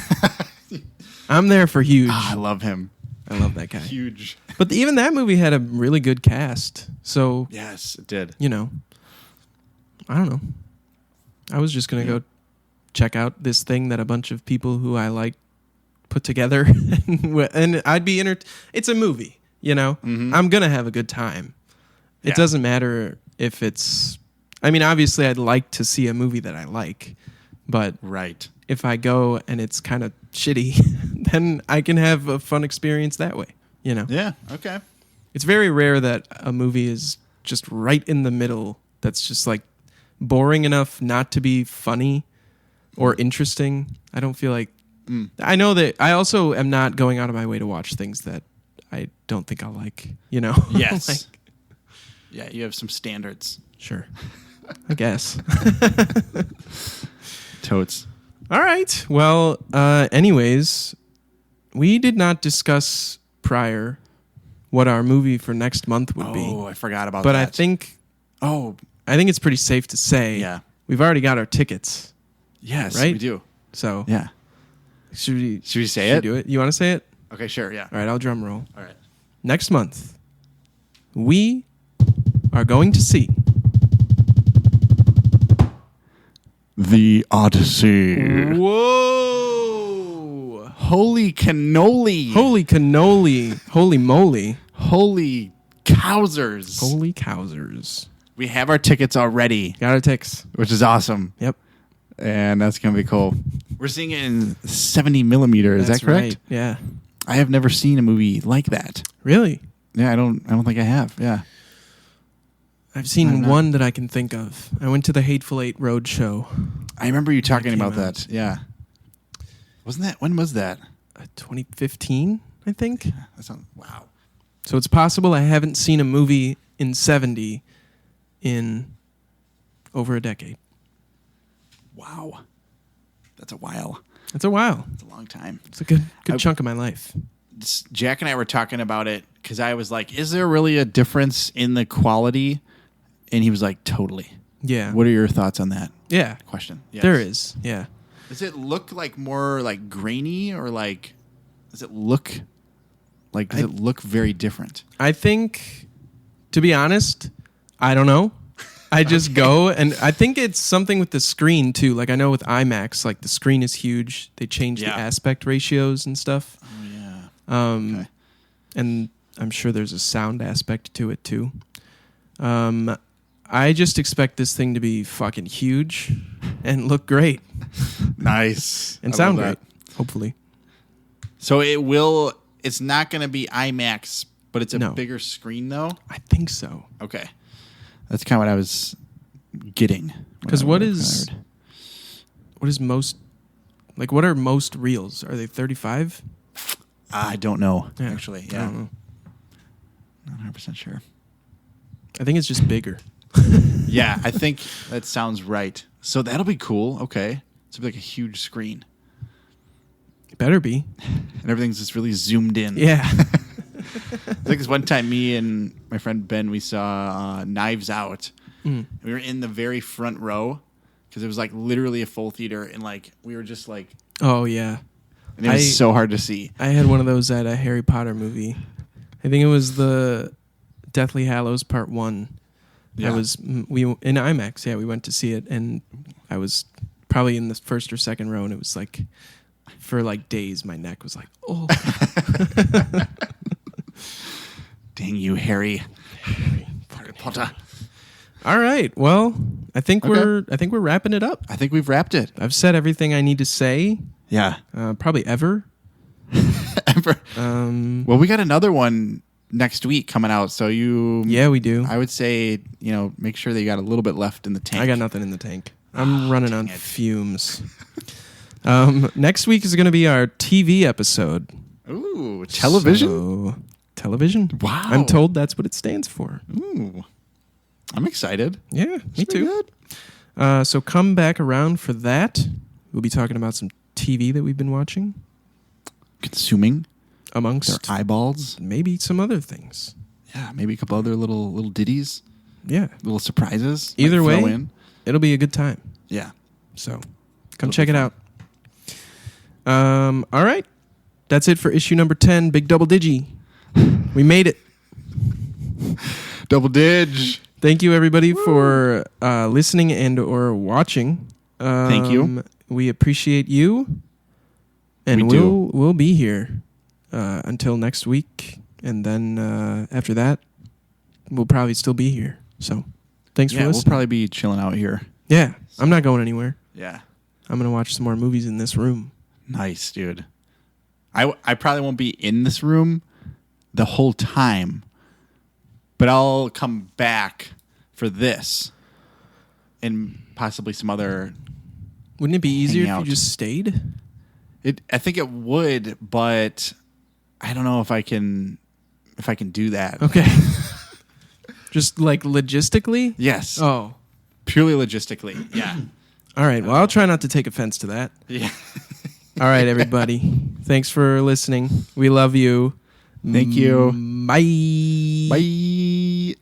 I'm there for Huge. Oh, I love him. I love that guy. Huge. But even that movie had a really good cast. So. Yes, it did. You know. I don't know. I was just going to go check out this thing that a bunch of people who I like put together. And I'd be it's a movie, you know? I'm going to have a good time. It doesn't matter if it's... I mean, obviously, I'd like to see a movie that I like. But if I go and it's kind of shitty, then I can have a fun experience that way, you know? Yeah, okay. It's very rare that a movie is just right in the middle that's just like boring enough not to be funny or interesting. I don't feel like... I know that I also am not going out of my way to watch things that I don't think I'll like, you know? Yes. Yeah, you have some standards. Sure. I guess. Totes. All right. Well, anyways, we did not discuss prior what our movie for next month would be. Oh, I forgot about that. But I think it's pretty safe to say we've already got our tickets. Yes, right? we do. So yeah. Should we say it? Do it? You want to say it? Okay, sure, yeah. All right, I'll drum roll. All right. Next month, we are going to see The Odyssey. Whoa! Holy cannoli. Holy cannoli. Holy moly. Holy cowsers. Holy cowsers. We have our tickets already. Got our tickets. Which is awesome. Yep. And that's going to be cool. We're seeing it in 70 millimeter. Is that correct? Right. Yeah. I have never seen a movie like that. Really? Yeah, I don't think I have. Yeah. I've seen one that I can think of. I went to the Hateful Eight Road show. I remember you talking about that. Yeah. When was that? 2015, I think. That sounds, wow. So it's possible I haven't seen a movie in 70 in over a decade. Wow. That's a while. It's a while. It's a long time. It's a good chunk of my life. Jack and I were talking about it because I was like, is there really a difference in the quality? And he was like, totally. Yeah. What are your thoughts on that question? Yes. There is. Yeah. Does it look like more like grainy or like, does it look very different? I think, to be honest, I don't know. I just go, and I think it's something with the screen too. Like I know with IMAX, like the screen is huge. They change the aspect ratios and stuff. Oh yeah. Okay. And I'm sure there's a sound aspect to it too. I just expect this thing to be fucking huge and look great. Nice. And sound great, hopefully. So it's not going to be IMAX, but it's a bigger screen though? I think so. Okay. That's kind of what I was getting. Because what are most reels? Are they 35? I don't know, actually. Yeah. I don't know. Not 100% sure. I think it's just bigger. Yeah, I think that sounds right. So that'll be cool. Okay. It's like a huge screen. It better be. And everything's just really zoomed in. Yeah. Like this one time, me and my friend Ben, we saw Knives Out. Mm. We were in the very front row because it was like literally a full theater, and like we were just like, oh yeah, and it was so hard to see. I had one of those at a Harry Potter movie. I think it was the Deathly Hallows Part 1. Yeah. We in IMAX. Yeah, we went to see it, and I was probably in the first or second row, and it was like for like days, my neck was like, oh. Dang you, Harry Potter. All right. Well, I think we're wrapping it up. I think we've wrapped it. I've said everything I need to say. Yeah. Probably ever. Ever. Well, we got another one next week coming out, so Yeah, we do. I would say, make sure that you got a little bit left in the tank. I got nothing in the tank. I'm running on fumes. Next week is going to be our TV episode. Ooh, television? So, television. Wow. I'm told that's what it stands for. Ooh. I'm excited. Yeah, me too. Good. So come back around for that. We'll be talking about some TV that we've been watching. Consuming. Amongst their eyeballs. Maybe some other things. Yeah, maybe a couple other little ditties. Yeah. Little surprises. Either way, it'll be a good time. Yeah. So come check it out. All right. That's it for issue number 10, Big Double Didgie. We made it. Double Didge. Thank you, everybody, for listening and or watching. Thank you. We appreciate you. And we'll be here until next week. And then after that, we'll probably still be here. So thanks for listening. We'll probably be chilling out here. Yeah. I'm not going anywhere. Yeah. I'm going to watch some more movies in this room. Nice, dude. I probably won't be in this room the whole time, but I'll come back for this and possibly some other. Wouldn't it be easier if you just stayed? I think it would, but I don't know if I can do that. Okay. Just like logistically? Yes. Oh. Purely logistically. Yeah. All right. Well, I'll try not to take offense to that. Yeah. All right, everybody. Thanks for listening. We love you. Thank you. Bye. Bye.